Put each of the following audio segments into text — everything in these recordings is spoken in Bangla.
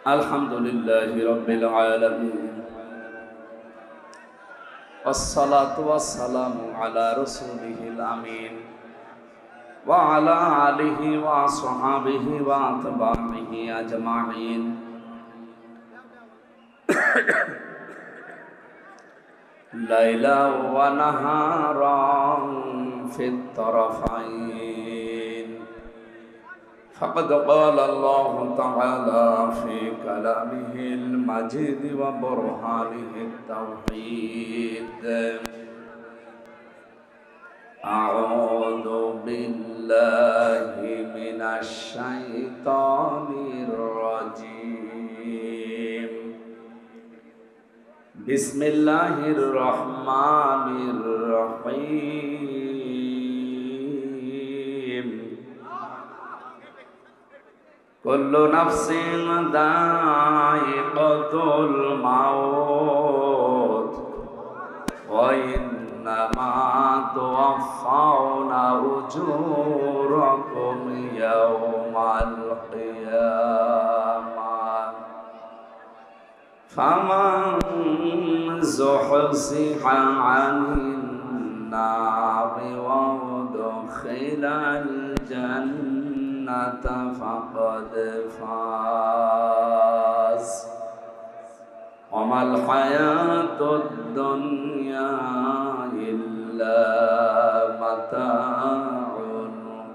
আলহামদুলিল্লাহি রাব্বিল আলামিন ওয়াসসালাতু ওয়াসসালামু আলা রাসূলিহিল আমিন ওয়া আলা আলিহি ওয়া আসহাবিহি ওয়া আতবাইহি আজমাইন। লাইলা ওয়া নাহারান ফিত তারাফাইন। فقد قال الله تعالى في كلامه المجيد وبرهانه التوحيد: أعوذ بالله من الشيطان الرجيم. بسم الله الرحمن الرحيم. كل نفس ذائقة الموت وإنما توفون أجوركم يوم القيامة فمن زحزح عن النار وأدخل الجنة فقد فاز وما الحياة الدنيا إلا متاع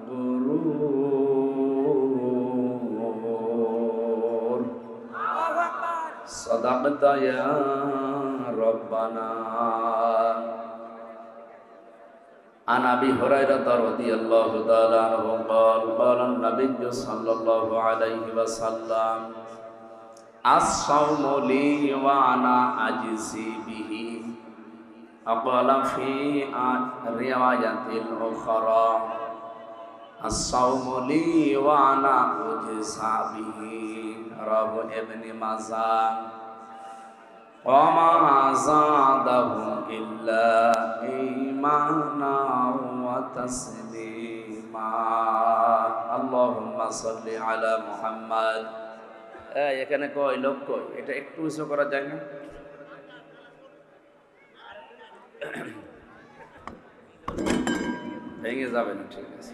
الغرور. صدقت يا ربنا. عن أبي هريرة رضي الله تعالى عنه قال قال النبي صلى الله عليه وسلم: الصوم لي وأنا أجزي به. وقال في رواية أخرى: الصوم لي وأنا أجزى به. رواه ابن ماجه. وما زادهم إلا إيمانا وتسليما. اللهم صل على محمد. এখানে কয় লোক কয়, এটা একটু উঁচু করা যায় না? ভেঙে যাবে না, ঠিক আছে।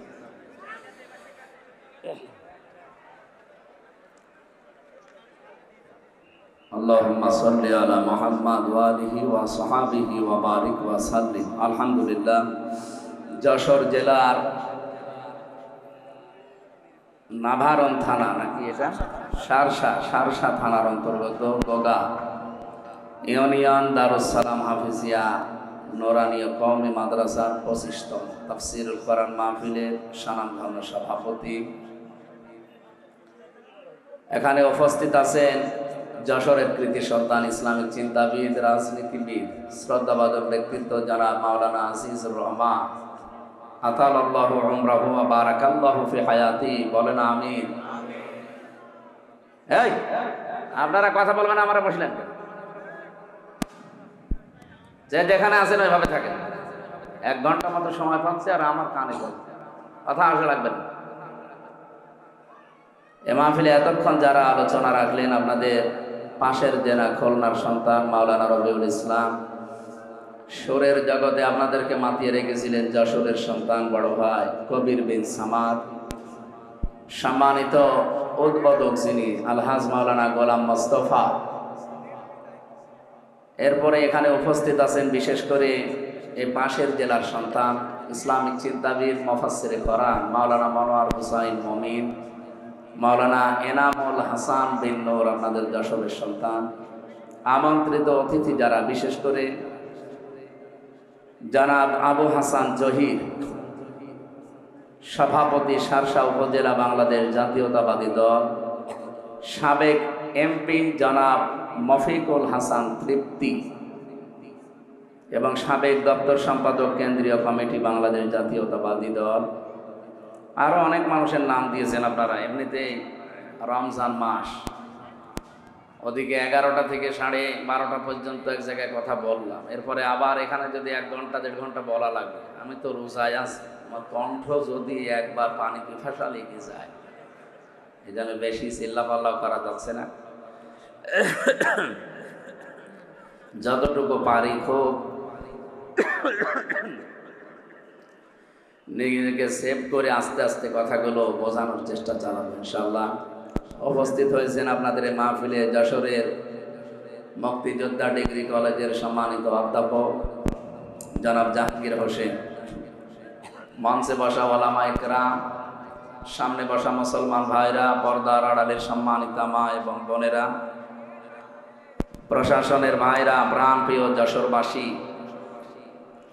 اللهم صل على محمد وآله وصحبه وبارك وسلم. আলহামদুলিল্লাহ, যশোর জেলার নাভারণ থানা, নাকি এটা সারসা থানার অন্তর্গত গোগা ইউনিয়ন দারুস সালাম হাফিজিয়া নোরানীয় কওমি মাদ্রাসার 25তম তাফসীরুল কোরআন মাহফিলের স্বনামধন্য সভাপতি। এখানে উপস্থিত আছেন যশোরের কৃতি সন্তান, ইসলামিক চিন্তাবিদ, রাজনীতিবিদ, শ্রদ্ধাভাজন ব্যক্তিত্ব যারা মাওলানা আজিজুর রহমান আতালাল্লাহু উমরাহু ওয়া বারাকাল্লাহু ফি হায়াতি। বলেন আমিন। এই আপনারা কথা বলবেন, আমরা বসলেন যে যেখানে আছেন ওইভাবে থাকেন। 1 ঘন্টা মতো সময় পাচ্ছে আর আমার কানে কথা আসে লাগবে না। এ মাহফিলে এতক্ষণ যারা আলোচনা রাখলেন, আপনাদের পাশের জেলা খুলনার সন্তান মাওলানা রবিউল ইসলাম, সুরের জগতে আপনাদেরকে মাতিয়ে রেখেছিলেন যশোরের সন্তান বড় ভাই কবির বিন সামাদ, সম্মানিত উদ্বোধক যিনি আলহাজ মাওলানা গোলাম মোস্তফা। এরপরে এখানে উপস্থিত আছেন বিশেষ করে এই পাশের জেলার সন্তান, ইসলামিক চিন্তাবিদ, মুফাসসিরে কোরআন মাওলানা মনোয়ার হুসাইন মমিন, মাওলানা এনামুল হাসান বিন নূর, আপনাদের যশোরের সন্তান। আমন্ত্রিত অতিথি যারা, বিশেষ করে জনাব আবু হাসান জহির, সভাপতি সারসা উপজেলা বাংলাদেশ জাতীয়তাবাদী দল, সাবেক এমপি জনাব মফিকুল হাসান তৃপ্তি এবং সাবেক দপ্তর সম্পাদক কেন্দ্রীয় কমিটি বাংলাদেশ জাতীয়তাবাদী দল। আরো অনেক মানুষের নাম দিয়েছেন আপনারা। এমনিতেই রমজান মাস, ওদিকে 11টা থেকে 12:30 পর্যন্ত এক জায়গায় কথা বললাম, এরপরে আবার এখানে যদি 1 ঘন্টা 1.5 ঘন্টা বলা লাগবে। আমি তো রোজায় আছি, আমার কণ্ঠ যদি একবার পানি পিপাসা লেগে যায়, এই জন্য বেশি চিল্লাপাল্লাও করা যাচ্ছে না। যতটুকু পারি খুব নিজেকে সেভ করে আস্তে আস্তে কথাগুলো বোঝানোর চেষ্টা চালাবো ইনশাআল্লাহ। উপস্থিত হয়েছেন আপনাদের এই মাহফিলে যশোরের মুক্তিযোদ্ধা ডিগ্রি কলেজের সম্মানিত অধ্যাপক জনাব জাহাঙ্গীর হোসেন, মঞ্চে বসা ওলামা ইকরাম, সামনে বসা মুসলমান ভাইরা, পর্দার আড়ালের সম্মানিতা মা এবং বোনেরা, প্রশাসনের ভাইরা, প্রাণপ্রিয় যশোরবাসী,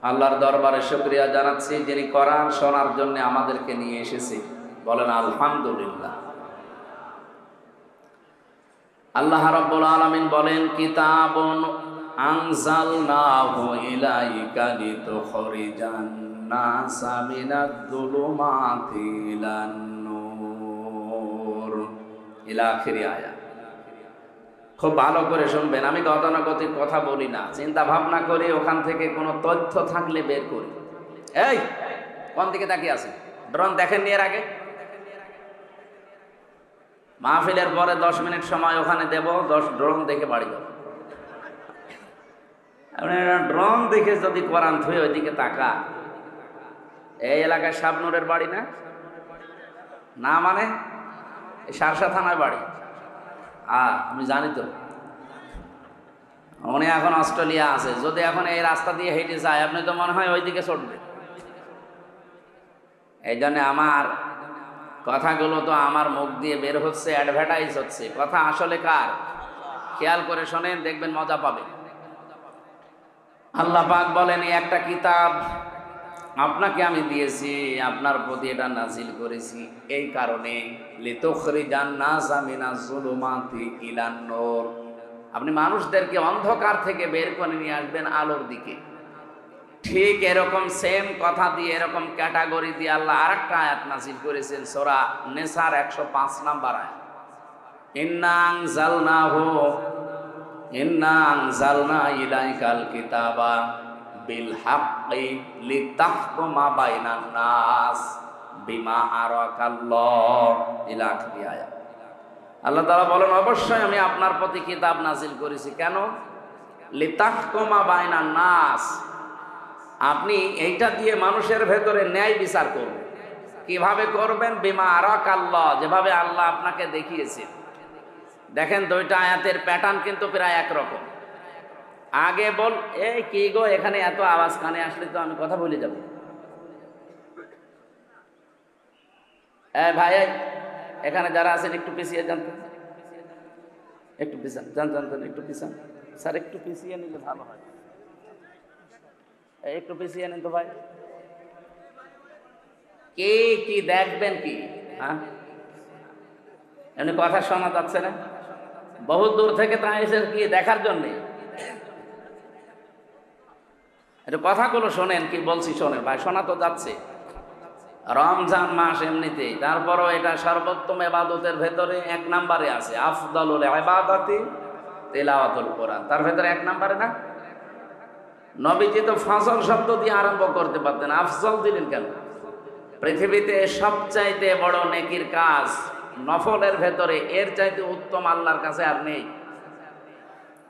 আল্লাহর দরবারে শুকরিয়া জানাচ্ছি যিনি কোরআন শোনার জন্য আমাদেরকে নিয়ে এসেছে। বলেন আলহামদুলিল্লাহ। আল্লাহ রাব্বুল আলামিন বলেন, কিতাবুন আনজালনাহু ইলাইকা লিতুখরিজান নাসা মিনাজ যুলুমাতি ইলান নূর, ইলা আখিরি আয়াত। খুব ভালো করে শুনবেন, আমি গতানুগতিক কথা বলি না, চিন্তা ভাবনা করি, ওখান থেকে কোনো তথ্য থাকলে বের করি। এই কোন দিকে তাকিয়ে আছে? ড্রোন দেখেননি এর আগে? মাহফিলের পরে 10 মিনিট সময় ওখানে দেব, 10 ড্রোন দেখে বাড়ি যাব। ড্রোন দেখে যদি কোরআন থুয়ে ওইদিকে তাকা, এই এলাকায় শাবনুরের বাড়ি না? না মানে এই সারসা থানায় বাড়ি। আমি জানি তো, উনি এখন অস্ট্রেলিয়া আছে। যদি এখন এই রাস্তা দিয়ে হেঁটে যায়, আপনি তো মনে হয় ওইদিকে ছুটবে। এই জন্য আমার কথাগুলো তো আমার মুখ দিয়ে বের হচ্ছে, অ্যাডভার্টাইজ হচ্ছে। কথা আসলে কার? খেয়াল করে শোনেন, দেখবেন মজা পাবেন। আল্লাহ পাক বলেন, এই একটা কিতাব আপনাকে আমি দিয়েছি, আপনার প্রতি এটা নাজিল করেছি এই কারণে, লিতুখরিজান নাসা মিনাজ যুলুমাতি ইলান নূর, আপনি মানুষদেরকে অন্ধকার থেকে বের করে নিয়ে আসবেন আলোর দিকে। ঠিক এরকম সেম কথা দিয়ে, এরকম ক্যাটাগরি দিয়ে আল্লাহ আরেকটা আয়াত নাজিল করেছেন সূরা নিসার 105 নম্বর আয়াত, ইন্না আনজালনা ইলাইকাল কিতাবা বিল হাক্কি লিতাহকুমা বাইনান নাস বিমা আরাকাল্লাহ, ইলা আখিরি আয়াত। আল্লাহ তাআলা বলেন, অবশ্যই আমি আপনার প্রতি কিতাব নাজিল করেছি। কেন? লিতাহকুমা বাইনান নাস, আপনি এইটা দিয়ে মানুষের ভেতরে ন্যায় বিচার করবেন। কিভাবে করবেন? বিমা আরাকাল্লাহ, যেভাবে আল্লাহ আপনাকে দেখিয়েছেন। দেখেন, দুইটা আয়াতের প্যাটার্ন কিন্তু প্রায় একরকম। আগে বল, এই কি গো, এখানে এত আওয়াজ, কানে আসলে তো আমি কথা বলে যাব। ভাই এখানে যারা আছেন একটু পিছিয়ে যান, একটু পিছান, যান যান যান, একটু পিছান স্যার, একটু পিছিয়ে নিলে ভালো হয়। একটু পিছিয়ে নিন তো ভাই। কে কি দেখবেন কি? হ্যাঁ, এমনি কথা শোনা যাচ্ছে না? বহুত দূর থেকে তা এসে কি দেখার জন্যে? একটু কথাগুলো শোনেন, কি বলছি শোনেন ভাই, শোনা তো যাচ্ছে। রমজান মাস এমনিতেই, তারপরও এটা সর্বোত্তম ইবাদতের ভেতরে 1 নম্বরে আছে। আফদালুল ইবাদাতি তিলাওয়াতুল কোরআন, তার ভেতরে 1 নম্বরে না? নবীজি তো ফজল শব্দ দিয়ে আরম্ভ করতে পারতেন, আফজল দিলেন কেন? পৃথিবীতে সবচাইতে বড় নেকির কাজ নফলের ভেতরে, এর চাইতে উত্তম আল্লাহর কাছে আর নেই।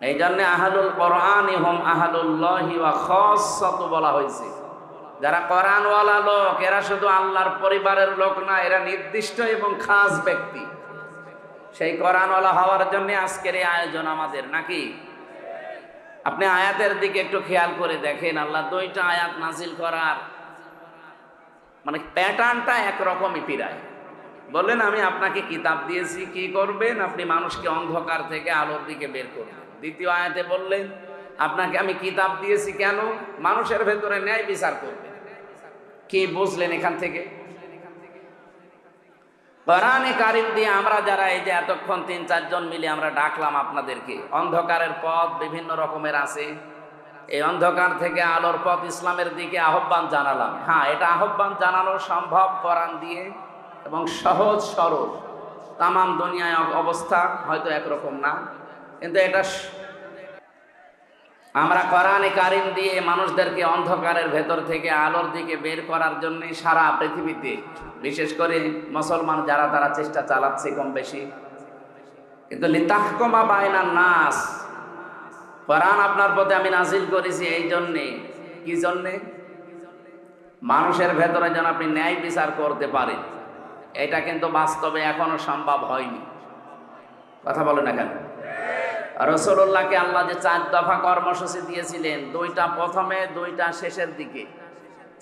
এই জন্য আহলুল কোরআন হুম আহলুল্লাহি ওয়া খাসসাতু বলা হয়েছে। যারা কোরআনওয়ালা লোক, এরা শুধু আল্লাহর পরিবারের লোক না, এরা নির্দিষ্ট এবং খাস ব্যক্তি। সেই কোরআনওয়ালা হওয়ার জন্য আজকের এই আয়োজন আমাদের, নাকি? আপনি আয়াতের দিকে একটু খেয়াল করে দেখেন, আল্লাহ 2টা আয়াত নাজিল করার মানে প্যাটার্নটা একরকমই পিরায়। বললেন, আমি আপনাকে কিতাব দিয়েছি, কি করবেন? আপনি মানুষকে অন্ধকার থেকে আলোর দিকে বের করবেন। দ্বিতীয় আয়াতে বললেন, আপনাকে আমি কিতাব দিয়েছি কেন? মানুষের ভেতরে ন্যায় বিচার করবেন। কি বুঝলেন এখান থেকে? কোরআনে কারিম দিয়ে আমরা যারা এই যে এতক্ষণ 3-4 জন মিলে আমরা ডাকলাম আপনাদেরকে, অন্ধকারের পথ বিভিন্ন রকমের আছে, এই অন্ধকার থেকে আলোর পথ ইসলামের দিকে আহ্বান জানালাম। হ্যাঁ, এটা আহ্বান জানানো সম্ভব কোরআন দিয়ে এবং সহজ সরল। তামাম দুনিয়ায় অবস্থা হয়তো একরকম না, কিন্তু এটা আমরা কোরআনে কারিম দিয়ে মানুষদেরকে অন্ধকারের ভেতর থেকে আলোর দিকে বের করার জন্য সারা পৃথিবীতে, বিশেষ করে মুসলমান যারা, তারা চেষ্টা চালাচ্ছে কম বেশি। কিন্তু লিতাহকুমা বাইনান নাস, কোরআন আপনার প্রতি আমি নাজিল করেছি এই জন্যে। কি জন্যে? মানুষের ভেতরে যেন আপনি ন্যায় বিচার করতে পারেন। এটা কিন্তু বাস্তবে এখনো সম্ভব হয়নি। কথা বলে না কেন? রাসূলুল্লাহকে আল্লাহ যে 4 দফা কর্মসূচি দিয়েছিলেন, 2টা প্রথমে, 2টা শেষের দিকে,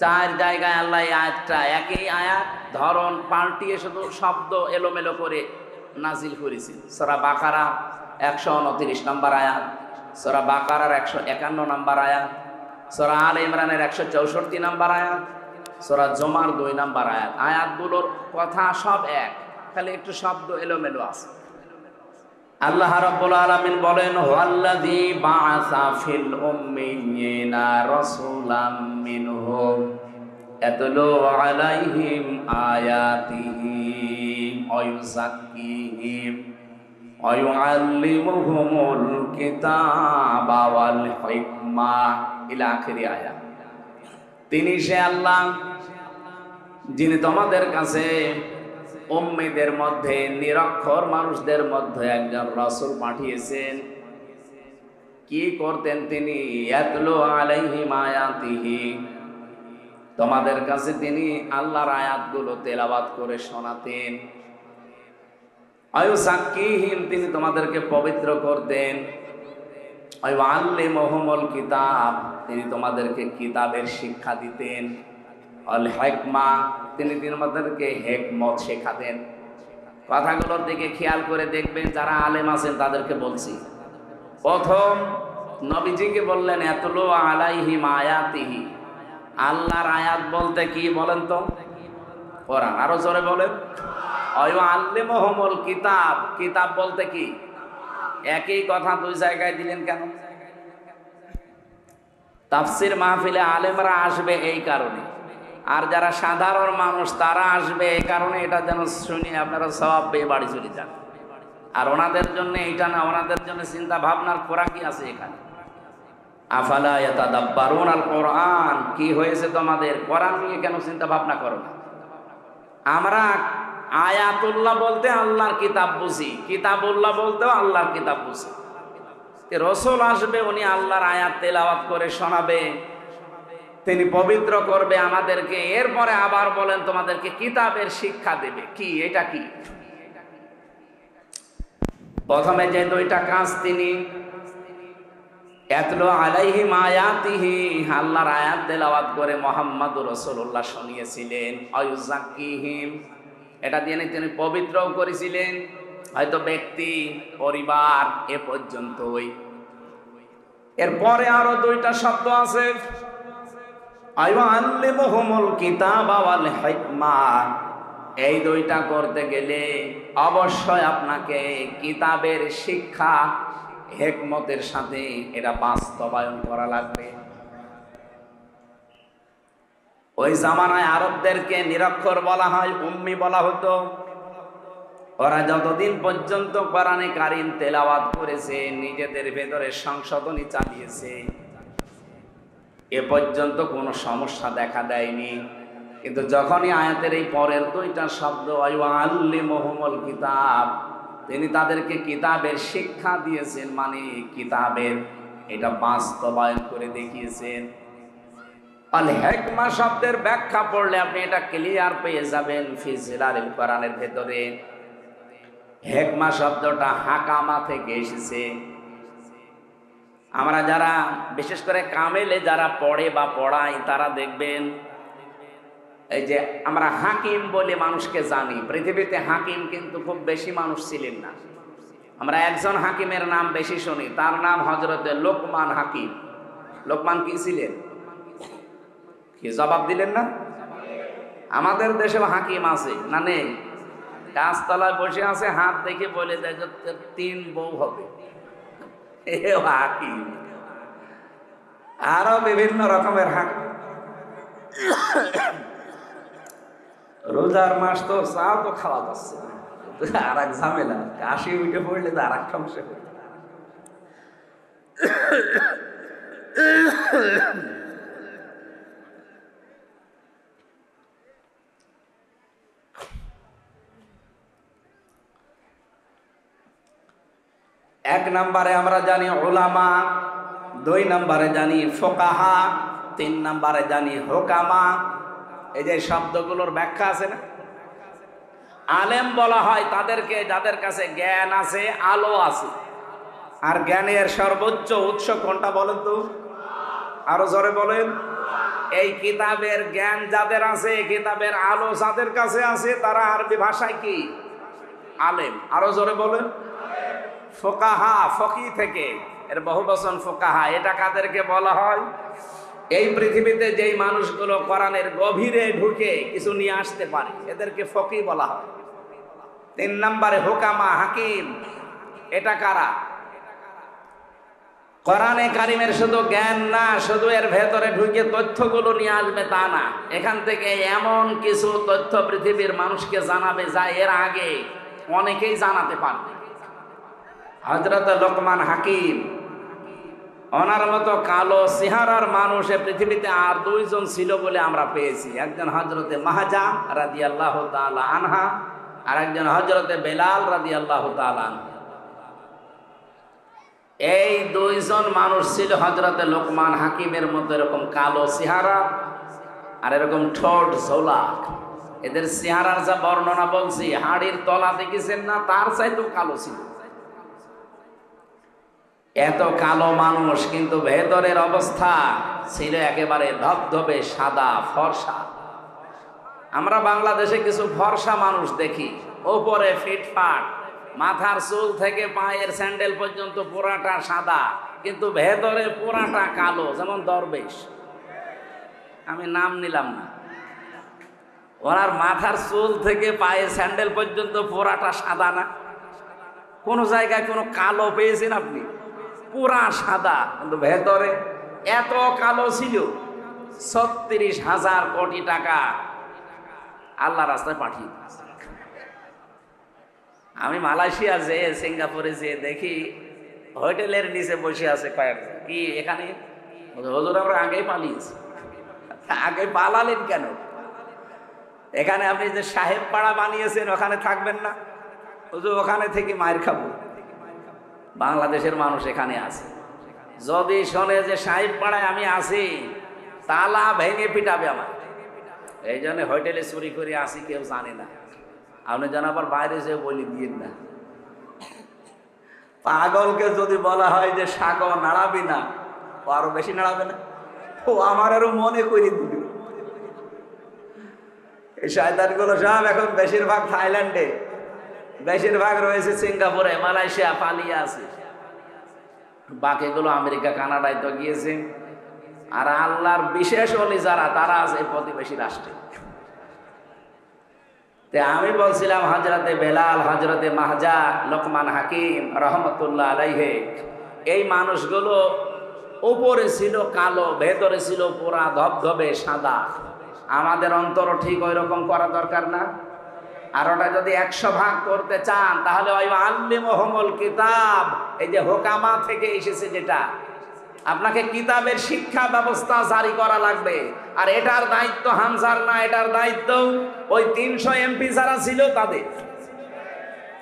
4 জায়গায় আল্লাহ এই আয়াতটা, একই আয়াত ধরন পাল্টিয়ে শুধু শব্দ এলোমেলো করে নাজিল করেছেন। সূরা বাকারা 129 নম্বর আয়াত, সূরা বাকারার 151 নম্বর আয়াত, সূরা আলে ইমরানের 164 নম্বর আয়াত, সূরা জুমার 2 নম্বর আয়াত। আয়াতগুলোর কথা সব এক, খালি একটু শব্দ এলোমেলো আছে। আল্লাহ রাব্বুল আলামিন বলেন, হুয়াল্লাযী বাআসা ফিল উম্মিয়িনা রাসূলাম মিনহুম ইয়াতলু আলাইহিম আয়াতিহি ওয়া ইউযাক্কিহিম ওয়া ইউআল্লিমুহুমুল কিতাবা ওয়াল হিকমা ইলা আখিরি আয়াত। তিনি সে আল্লাহ যিনি তোমাদের কাছে উম্মীদের মধ্যে, নিরক্ষর মানুষদের মধ্যে একজন রাসূল পাঠিয়েছেন। কি করতেন তিনি? ইয়াতলু আলাইহিম আয়াতিহি, তোমাদের কাছে তিনি আল্লাহর আয়াতগুলো তেলাওয়াত করে শোনাতেন। আয়ুযাক্কিহিম, তিনি তোমাদেরকে পবিত্র করতেন। আয়ুআল্লিমুহুমুল কিতাব, তিনি তোমাদেরকে কিতাবের শিক্ষা দিতেন। আল হিকমা, তিনি তোমাদেরকে হিকমত শেখাতেন। কথাগুলোর দিকে খেয়াল করে দেখবেন, যারা আলেম আছেন তাদেরকে বলছি। প্রথম নবীজিকে বললেন ইয়াতলু আলাইহিম আয়াতিহি, আল্লাহর আয়াত বলতে কি বলেন তো? কোরআন। আরো জোরে বলেন। আল্লিমুহুমুল কিতাব, কিতাব বলতে কি? একই কথা 2 জায়গায় দিলেন কেন? তাফসীর মাহফিলে আলেমরা আসবে এই কারণে, আর যারা সাধারণ মানুষ তারা আসবে এই কারণে, এটা যেন শুনি আপনারা সওয়াব পেয়ে বাড়ি চলে যান। আর ওনাদের জন্য এইটা না, ওনাদের জন্য চিন্তা ভাবনার খোরাকি আছে এখানে। আফালা ইয়াতাদাব্বারুন আল কোরআন, কি হয়েছে তোমাদের? কোরআন নিয়ে কেন চিন্তা ভাবনা করো না? আমরা আয়াতুল্লাহ বলতে আল্লাহর কিতাব বুঝি, কিতাবুল্লাহ বলতেও আল্লাহর কিতাব বুঝি। রাসূল আসবে, উনি আল্লাহর আয়াত তেলাওয়াত করে শোনাবে, তিনি পবিত্র করবে আমাদেরকে, এরপরে আবার বলেন তোমাদেরকে কিতাবের শিক্ষা দেবে। কি এটা? কি প্রথমে যে 2টা কাজ তিনি ইয়াতলু আলাইহিম আয়াতিহি, আল্লাহর আয়াত তেলাওয়াত করে মুহাম্মদুর রাসূলুল্লাহ শুনিয়েছিলেন। আয়ুযাক্কিহিম, এটা দিয়ে তিনি পবিত্রও করেছিলেন, হয়তো ব্যক্তি, পরিবার, এ পর্যন্তই। এরপরে আরো 2টা শব্দ আছে, আল্লিমুহুমুল কিতাবা ওয়াল হিকমা। এই 2টা করতে গেলে অবশ্যই আপনাকে কিতাবের শিক্ষা হিকমতের সাথে এটা বাস্তবায়ন করা লাগবে। ওই জামানায় আরবদেরকে নিরক্ষর বলা হয়, উম্মি বলা হতো। ওরা যতদিন পর্যন্ত কোরআনে কারীম তেলাওয়াত করেছে, নিজেদের ভেতরে সংশোধনী চালিয়েছে, এ পর্যন্ত কোনো সমস্যা দেখা দেয়নি। কিন্তু যখনই আয়াতের এই পরের 2টা শব্দ আল্লিমুহুমুল কিতাব, তিনি তাদেরকে কিতাবের শিক্ষা দিয়েছেন, মানে কিতাবের এটা বাস্তবায়ন করে দেখিয়েছেন। আল হিকমা শব্দের ব্যাখ্যা পড়লে আপনি এটা ক্লিয়ার পেয়ে যাবেন ফি জিলালিল কোরআনের ভেতরে। হিকমা শব্দটা হাকামা থেকে এসেছে। আমরা যারা বিশেষ করে কামেলে যারা পড়ে বা পড়াই, তারা দেখবেন এই যে আমরা হাকিম বলে মানুষকে জানি, পৃথিবীতে হাকিম কিন্তু খুব বেশি মানুষ ছিলেন না। আমরা একজন হাকিমের নাম বেশি শুনি, তার নাম হযরতে লোকমান হাকিম। লোকমান কি ছিলেন? কি জবাব দিলেন না? আমাদের দেশেও হাকিম আছে না? নেই? গাছতলায় বসে আছে, হাত দেখে বলে দেয় যে 3 বউ হবে, এ হাকিম। আরো বিভিন্ন রকমের হাকিম। রোজার মাস তো, চা তো খাওয়া যাচ্ছে না, আর এক ঝামেলা, কাশি উঠে পড়লে তো আর এক সমস্যা। এক নম্বরে আমরা জানি উলামা, 2 নম্বরে জানি ফোকাহা, 3 নম্বরে জানি হুকামা। এই যে শব্দগুলোর ব্যাখ্যা আছে না, আলেম বলা হয় তাদেরকে যাদের কাছে জ্ঞান আছে, আলো আছে। আর জ্ঞানের সর্বোচ্চ উৎস কোনটা বলেন তো? আরো জোরে বলেন। এই কিতাবের জ্ঞান যাদের আছে, কিতাবের আলো যাদের কাছে আছে, তারা আরবি ভাষায় কি? আলেম। আরো জোরে বলেন। ফোকাহা, ফকি থেকে, এর বহুবচন ফোকাহা। এটা কাদেরকে বলা হয়? এই পৃথিবীতে যেই মানুষগুলো কোরআনের গভীরে ঢুকে কিছু নিয়ে আসতে পারে, এদেরকে ফকি বলা হয়। 3 নম্বরে হুকামা, হাকিম। এটা কারা? কোরআনে কারিমের শুধু জ্ঞান না, শুধু এর ভেতরে ঢুকে তথ্যগুলো নিয়ে আসবে তা না, এখান থেকে এমন কিছু তথ্য পৃথিবীর মানুষকে জানাবে যা এর আগে অনেকেই জানাতে পারবে। হযরত লোকমান হাকিম, ওনার মতো কালো চেহারার মানুষ এ পৃথিবীতে আর 2 জন ছিল বলে আমরা পেয়েছি। একজন হযরতে মাহজা রাদিয়াল্লাহু তাআলা আনহা, আর একজন হযরতে বেলাল রাদিয়াল্লাহু তাআলা আনহু। এই 2 জন মানুষ ছিল হযরতে লোকমান হাকিমের মতো এরকম কালো চেহারা আর এরকম ঠোঁট ঝোলা। এদের চেহারার যা বর্ণনা বলছি, হাড়ির তলা দেখেছেন না, তার চাইতেও কালো ছিল। এত কালো মানুষ, কিন্তু ভেতরের অবস্থা ছিল একেবারে ধবধবে সাদা ফর্সা। আমরা বাংলাদেশে কিছু ফর্সা মানুষ দেখি, ওপরে ফিটফাট, মাথার চুল থেকে পায়ের স্যান্ডেল পর্যন্ত পুরাটা সাদা, কিন্তু ভেতরে পুরাটা কালো, যেমন দরবেশ। আমি নাম নিলাম না। ওনার মাথার চুল থেকে পায়ের স্যান্ডেল পর্যন্ত পুরাটা সাদা না? কোন জায়গায় কোনো কালো পেয়েছেন আপনি? পুরা সাদা, কিন্তু ভেতরে এত কালো ছিল। 36,000 কোটি টাকা আল্লাহ রাস্তায় পাঠিয়ে দিয়েছে। আমি মালয়েশিয়া যেয়ে, সিঙ্গাপুরে যেয়ে দেখি হোটেলের নিচে বসে আছে কয়েকজন। কি এখানে? হুজুর আমরা আগেই পালিয়েছি। আগে পালালেন কেন? এখানে আপনি যে সাহেব পাড়া বানিয়েছেন, ওখানে থাকবেন না? হুজুর ওখানে থেকে মায়ের খাবো। বাংলাদেশের মানুষ এখানে আছে, যদি শোনে যে সাহেব পাড়ায় আমি আছি, তালা ভেঙে পিটাবে আমার। এই জন্য হোটেলে চুরি করে আসি, কেউ জানে না। আপনি যেন আবার বাইরে যেয়ে বলি দিন না। পাগলকে যদি বলা হয় যে শাক নাড়াবি না, ও আরো বেশি নাড়াবে না। ও আমার আরো মনে করে দিল। এই শয়তানগুলো সব এখন বেশিরভাগ থাইল্যান্ডে, বেশিরভাগ রয়েছে সিঙ্গাপুরে, মালয়েশিয়া, পালিয়ে আছে। বাকিগুলো আমেরিকা, কানাডায় তো গিয়েছে। আর আল্লাহর বিশেষ ওলি যারা, তারা আছে প্রতিবেশী রাষ্ট্রে। আমি বলছিলাম হযরতে বেলাল, হযরতে মাহজা, লোকমান হাকিম রহমতুল্লাহ আলাইহে, এই মানুষগুলো উপরে ছিল কালো, ভেতরে ছিল পুরা ধবধবে সাদা। আমাদের অন্তর ঠিক ওই রকম করা দরকার না? আর ওটা যদি 100 ভাগ করতে চান, তাহলে ওই আল্লিমুহুমুল কিতাব, এই যে হুকামা থেকে এসেছে, যেটা আপনাকে কিতাবের শিক্ষা ব্যবস্থা জারি করা লাগবে। আর এটার দায়িত্ব হামজার না, এটার দায়িত্ব ওই 300 এমপি যারা ছিল তাদের।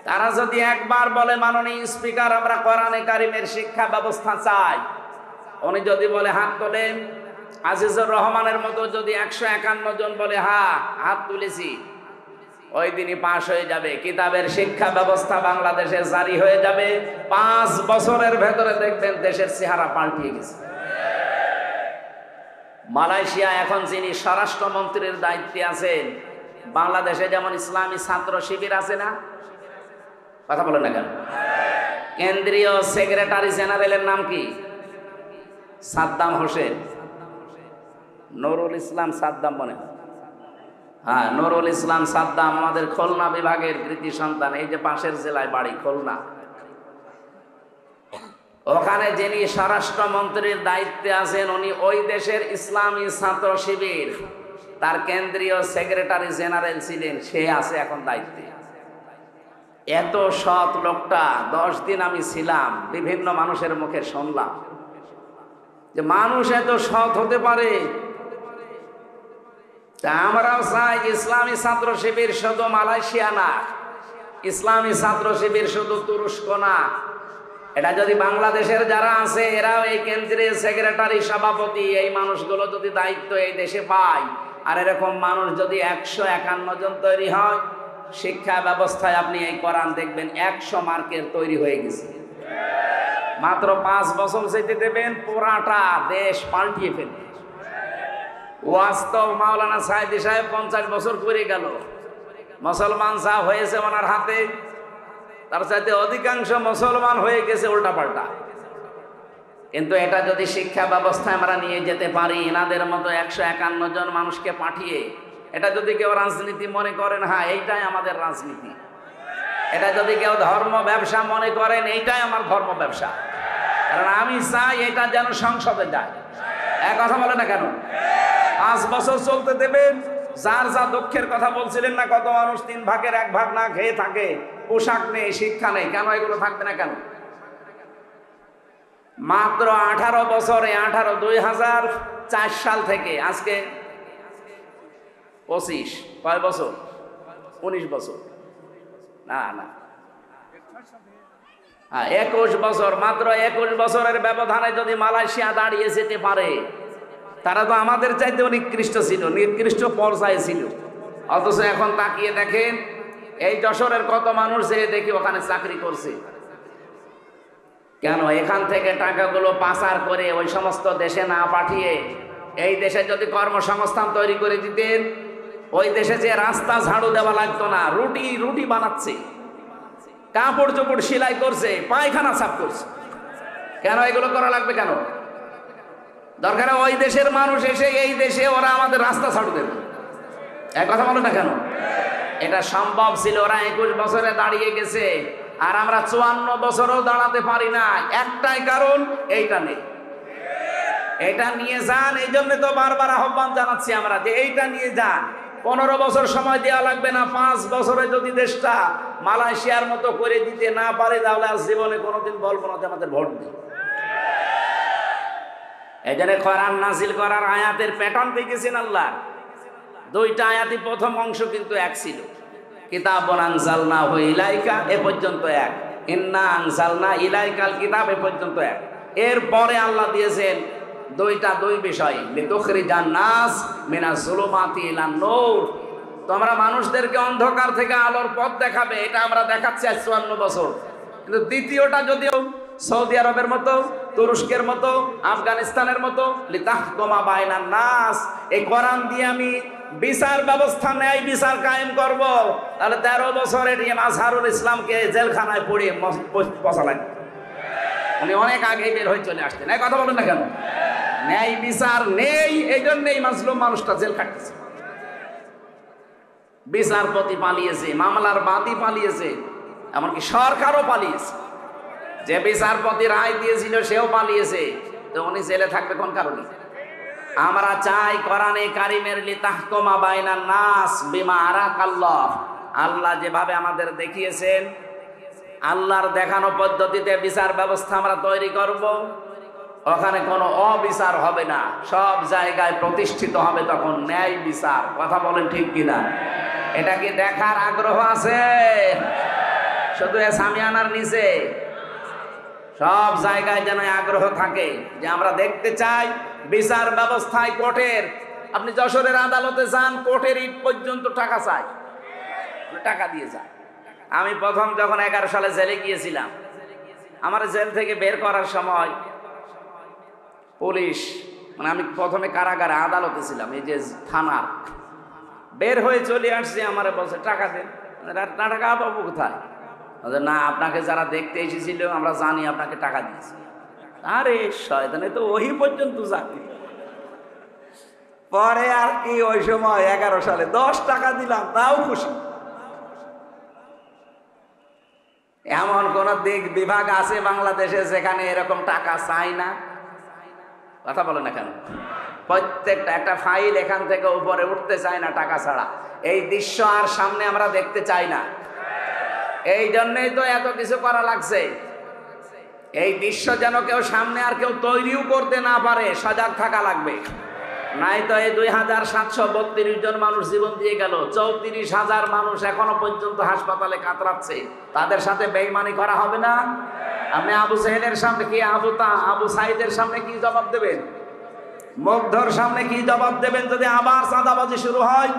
তারা যদি একবার বলে, মাননীয় স্পিকার আমরা কোরআনে কারিমের শিক্ষা ব্যবস্থা চাই, উনি যদি বলে হাত তোলেন, আজিজুর রহমানের মতো যদি 151 জন বলে হ্যাঁ হাত তুলেছি, ওই দিনই পাশ হয়ে যাবে। কিতাবের শিক্ষা ব্যবস্থা বাংলাদেশে জারি হয়ে যাবে। 5 বছরের ভেতরে দেখবেন দেশের চেহারা পাল্টিয়ে গেছে। মালয়েশিয়া এখন যিনি স্বরাষ্ট্রমন্ত্রীর দায়িত্বে আছেন, বাংলাদেশে যেমন ইসলামী ছাত্র শিবির আছে না? কথা বলেন না কেন? কেন্দ্রীয় সেক্রেটারি জেনারেলের নাম কি? সাদ্দাম হোসেন, নুরুল ইসলাম সাদ্দাম মনে হয়। হ্যাঁ, নুরুল ইসলাম সাদ্দাম আমাদের খুলনা বিভাগের কৃতি সন্তান। এই যে পাশের জেলায় বাড়ি খুলনা। ওখানে যিনি স্বরাষ্ট্রমন্ত্রীর দায়িত্বে আছেন, উনি ওই দেশের ইসলামী ছাত্র শিবির, তার কেন্দ্রীয় সেক্রেটারি জেনারেল ছিলেন। সে আছে এখন দায়িত্বে। এত সৎ লোকটা, 10 দিন আমি ছিলাম, বিভিন্ন মানুষের মুখে শুনলাম যে মানুষ এত সৎ হতে পারে। আমরাও চাই ইসলামী ছাত্র শিবির শুধু মালয়েশিয়া না, ইসলামী ছাত্র শিবির শুধু তুরস্ক না, এটা যদি বাংলাদেশের যারা আছে এরাও এই কেন্দ্রীয় সেক্রেটারি সভাপতি এই মানুষগুলো যদি দায়িত্ব এই দেশে পায়, আর এরকম মানুষ যদি 151 জন তৈরি হয়, শিক্ষা ব্যবস্থায় আপনি এই কোরআন দেখবেন 100 মার্কের তৈরি হয়ে গেছে। মাত্র 5 বছর যেতে দেবেন, পুরাটা দেশ পাল্টিয়ে ফেলবে। ওয়াস্তব মাওলানা সাইদি সাহেব 50 বছর করে গেল, মুসলমান যা হয়েছে ওনার হাতে, তার চাইতে অধিকাংশ মুসলমান হয়ে গেছে উল্টাপাল্টা। কিন্তু এটা যদি শিক্ষা ব্যবস্থায় আমরা নিয়ে যেতে পারি, এনাদের মতো 151 জন মানুষকে পাঠিয়ে, এটা যদি কেউ রাজনীতি মনে করেন, হ্যাঁ এইটাই আমাদের রাজনীতি, এটা যদি কেউ ধর্ম ব্যবসা মনে করেন, এইটাই আমার ধর্ম ব্যবসা, কারণ আমি চাই এটা যেন সংসদে যায়। এক কথা বলে না কেন? 5 বছর চলতে দেবেন। যার যা দুঃখের কথা বলছিলেন না, কত মানুষ 3 ভাগের 1 ভাগ না খেয়ে থাকে, পোশাক নেই, শিক্ষা নেই, কেন এগুলো থাকবে না কেন? মাত্র 18 বছরে 2004 সাল থেকে আজকে 25 কয় বছর? 19 বছর না না 21 বছর। মাত্র 21 বছরের ব্যবধানে যদি মালয়েশিয়া দাঁড়িয়ে যেতে পারে, তারা তো আমাদের চাইতে নিকৃষ্ট ছিল, নিকৃষ্ট পর্যায়ে ছিল। অথচ এখন তাকিয়ে দেখেন এই যশোরের কত মানুষ যে দেখি ওখানে চাকরি করছে। কেন? এখান থেকে টাকাগুলো পাচার করে ওই সমস্ত দেশে না পাঠিয়ে এই দেশে যদি কর্মসংস্থান তৈরি করে দিতেন, ওই দেশে যে রাস্তা ঝাড়ু দেওয়া লাগতো না, রুটি বানাচ্ছে, কাপড় চোপড় সেলাই করছে, পায়খানা সাফ করছে। কেন এগুলো করা লাগবে? কেন দরকার? ওই দেশের মানুষ এসে এই দেশে ওরা আমাদের রাস্তা ঝাড়ু দেবে। এক কথা বলো না কেন? এটা সম্ভব ছিল, ওরা 21 বছরে দাঁড়িয়ে গেছে, আর আমরা 54 বছরও দাঁড়াতে পারি না। একটাই কারণ, এইটা নেই। এটা নিয়ে যান, এই জন্য তো বারবার আহ্বান জানাচ্ছি আমরা যে এইটা নিয়ে যান। 15 বছর সময় দেওয়া লাগবে না, 5 বছরে যদি দেশটা মালয়েশিয়ার মতো করে দিতে না পারে, তাহলে আজ জীবনে কোনোদিন বলবো না যে আমাদের ভোট দিই। এই জন্য কোরআন নাজিল করার আয়াতের প্যাটার্ন দেখেছেন আল্লাহ। 2টা আয়াতই প্রথম অংশ কিন্তু এক ছিল। কিতাবুন আনজালনাহু ইলাইকা এ পর্যন্ত এক, ইন্না আনজালনা ইলাইকাল কিতাব এ পর্যন্ত এক। এরপরে আল্লাহ দিয়েছেন 2 বিষয়, লিতুখরিজান নাস মিনাজ যুলুমাতি ইলান নূর। তোমরা মানুষদেরকে অন্ধকার থেকে আলোর পথ দেখাবে, এটা আমরা দেখাচ্ছি 54 বছর। কিন্তু দ্বিতীয়টা যদিও সৌদি আরবের মতো, তুরস্কের মতো, আফগানিস্তানের মতো, লিতাহকুমা বাইনান নাস, এই কোরআন দিয়ে আমি বিচার ব্যবস্থা ন্যায় বিচার কায়েম করব। তাহলে 13 বছর এটিএম আজহারুল ইসলামকে জেলখানায় পড়িয়ে পচা লাগবে। উনি অনেক আগে বের হয়ে চলে আসতেন। এই কথা বলেন না কেন? ন্যায় বিচার নেই, এই জন্যই মাজলুম মানুষটা জেল খাটতেছে। বিচারপতি পালিয়েছে, মামলার বাদী পালিয়েছে, এমনকি সরকারও পালিয়েছে। যে বিচারপতি রায় দিয়েছিল সেও পালিয়েছে, তো উনি জেলে থাকবে কোন কারণে? আমরা চাই কোরআনে কারিমের লিতাহকুমা বাইনান নাস বিমা আরাকাল্লাহ, আল্লাহ যেভাবে আমাদের দেখিয়েছেন, আল্লাহর দেখানো পদ্ধতিতে বিচার ব্যবস্থা আমরা তৈরি করব। ওখানে কোনো অবিচার হবে না, সব জায়গায় প্রতিষ্ঠিত হবে তখন ন্যায় বিচার। কথা বলেন ঠিক কিনা? এটা কি দেখার আগ্রহ আছে? শুধু সামিয়ানার নিচে সব জায়গায় যেন আগ্রহ থাকে যে আমরা দেখতে চাই বিচার ব্যবস্থায় কোর্টের। আপনি যশোরের আদালতে যান, কোর্টের ইট পর্যন্ত টাকা চাই, টাকা দিয়ে যান। আমি প্রথম যখন 11 সালে জেলে গিয়েছিলাম, আমার জেল থেকে বের করার সময় পুলিশ, মানে আমি প্রথমে কারাগারে, আদালতে ছিলাম, এই যে থানার, বের হয়ে চলে আসছি, আমার বলছে টাকা দেন। টাকা পাবো কোথায়? না, আপনাকে যারা দেখতে এসেছিল আমরা জানি আপনাকে টাকা দিয়েছি। আরে শয়তানে তো ওই পর্যন্ত যাবে। পরে আর কি, ওই সময় 11 সালে 10 টাকা দিলাম, তাও খুশি। এমন কোন দিক বিভাগ আছে বাংলাদেশে যেখানে এরকম টাকা চাই না? কথা বলে না কেন? প্রত্যেকটা একটা ফাইল এখান থেকে উপরে উঠতে চায় না টাকা ছাড়া। এই দৃশ্য আর সামনে আমরা দেখতে চাই না। এই জন্যই তো এত কিছু করা লাগছে। এই দৃশ্য যেন কেউ সামনে আর কেউ তৈরিও করতে না পারে, সজাগ থাকা লাগবে। নাই তো এই 2732 জন মানুষ জীবন দিয়ে গেল, 34,000 মানুষ এখনো পর্যন্ত হাসপাতালে কাতরাচ্ছে। তাদের সাথে বেঈমানি করা হবে না? আপনি আবু সাহেলের সামনে কি আবু সাইদের সামনে কি জবাব দেবেন? মুগ্ধর সামনে কি জবাব দেবেন? যদি আবার চাঁদাবাজি শুরু হয়,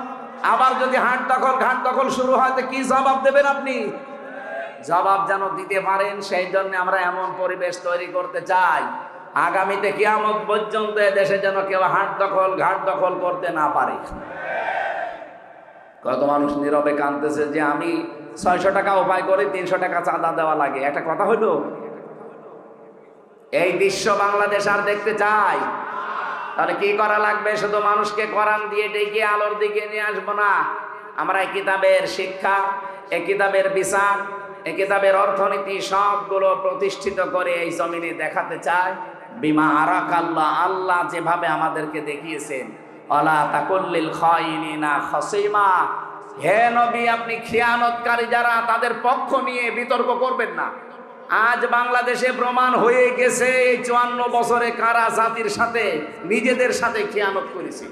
আবার যদি ঘাট দখল শুরু হয়, তো কি জবাব দেবেন আপনি? জবাব যেন দিতে পারেন, সেই জন্য আমরা এমন পরিবেশ তৈরি করতে চাই আগামীতে কিয়ামত পর্যন্ত দেশে যেন কেউ ঘাট দখল করতে না পারে। কত মানুষ নীরবে কাঁদতেছে যে আমি 600 টাকা উপায় করে 300 টাকা চাঁদা দেওয়া লাগে। একটা কথা হইল, এই দৃশ্য বাংলাদেশ আর দেখতে চাই? তাহলে কি করা লাগবে? শুধু মানুষকে কোরআন দিয়ে ডেকে আলোর দিকে নিয়ে আসবো না। আমরা এই কিতাবের শিক্ষা, এই কিতাবের বিচার, এই কিতাবের অর্থনীতি সবগুলো প্রতিষ্ঠিত করে এই জমিনে দেখাতে চাই বিমা আরাকাল্লাহ, আল্লাহ যেভাবে আমাদেরকে দেখিয়েছেন। ওয়ালা তাকুল্লিল খাইনিনা খাসিমা, হে নবী আপনি খিয়ানতকারী যারা তাদের পক্ষ নিয়ে বিতর্ক করবেন না। আজ বাংলাদেশে প্রমাণ হয়ে গেছে 54 বছরে কারা জাতির সাথে নিজেদের সাথে খিয়ানত করেছে।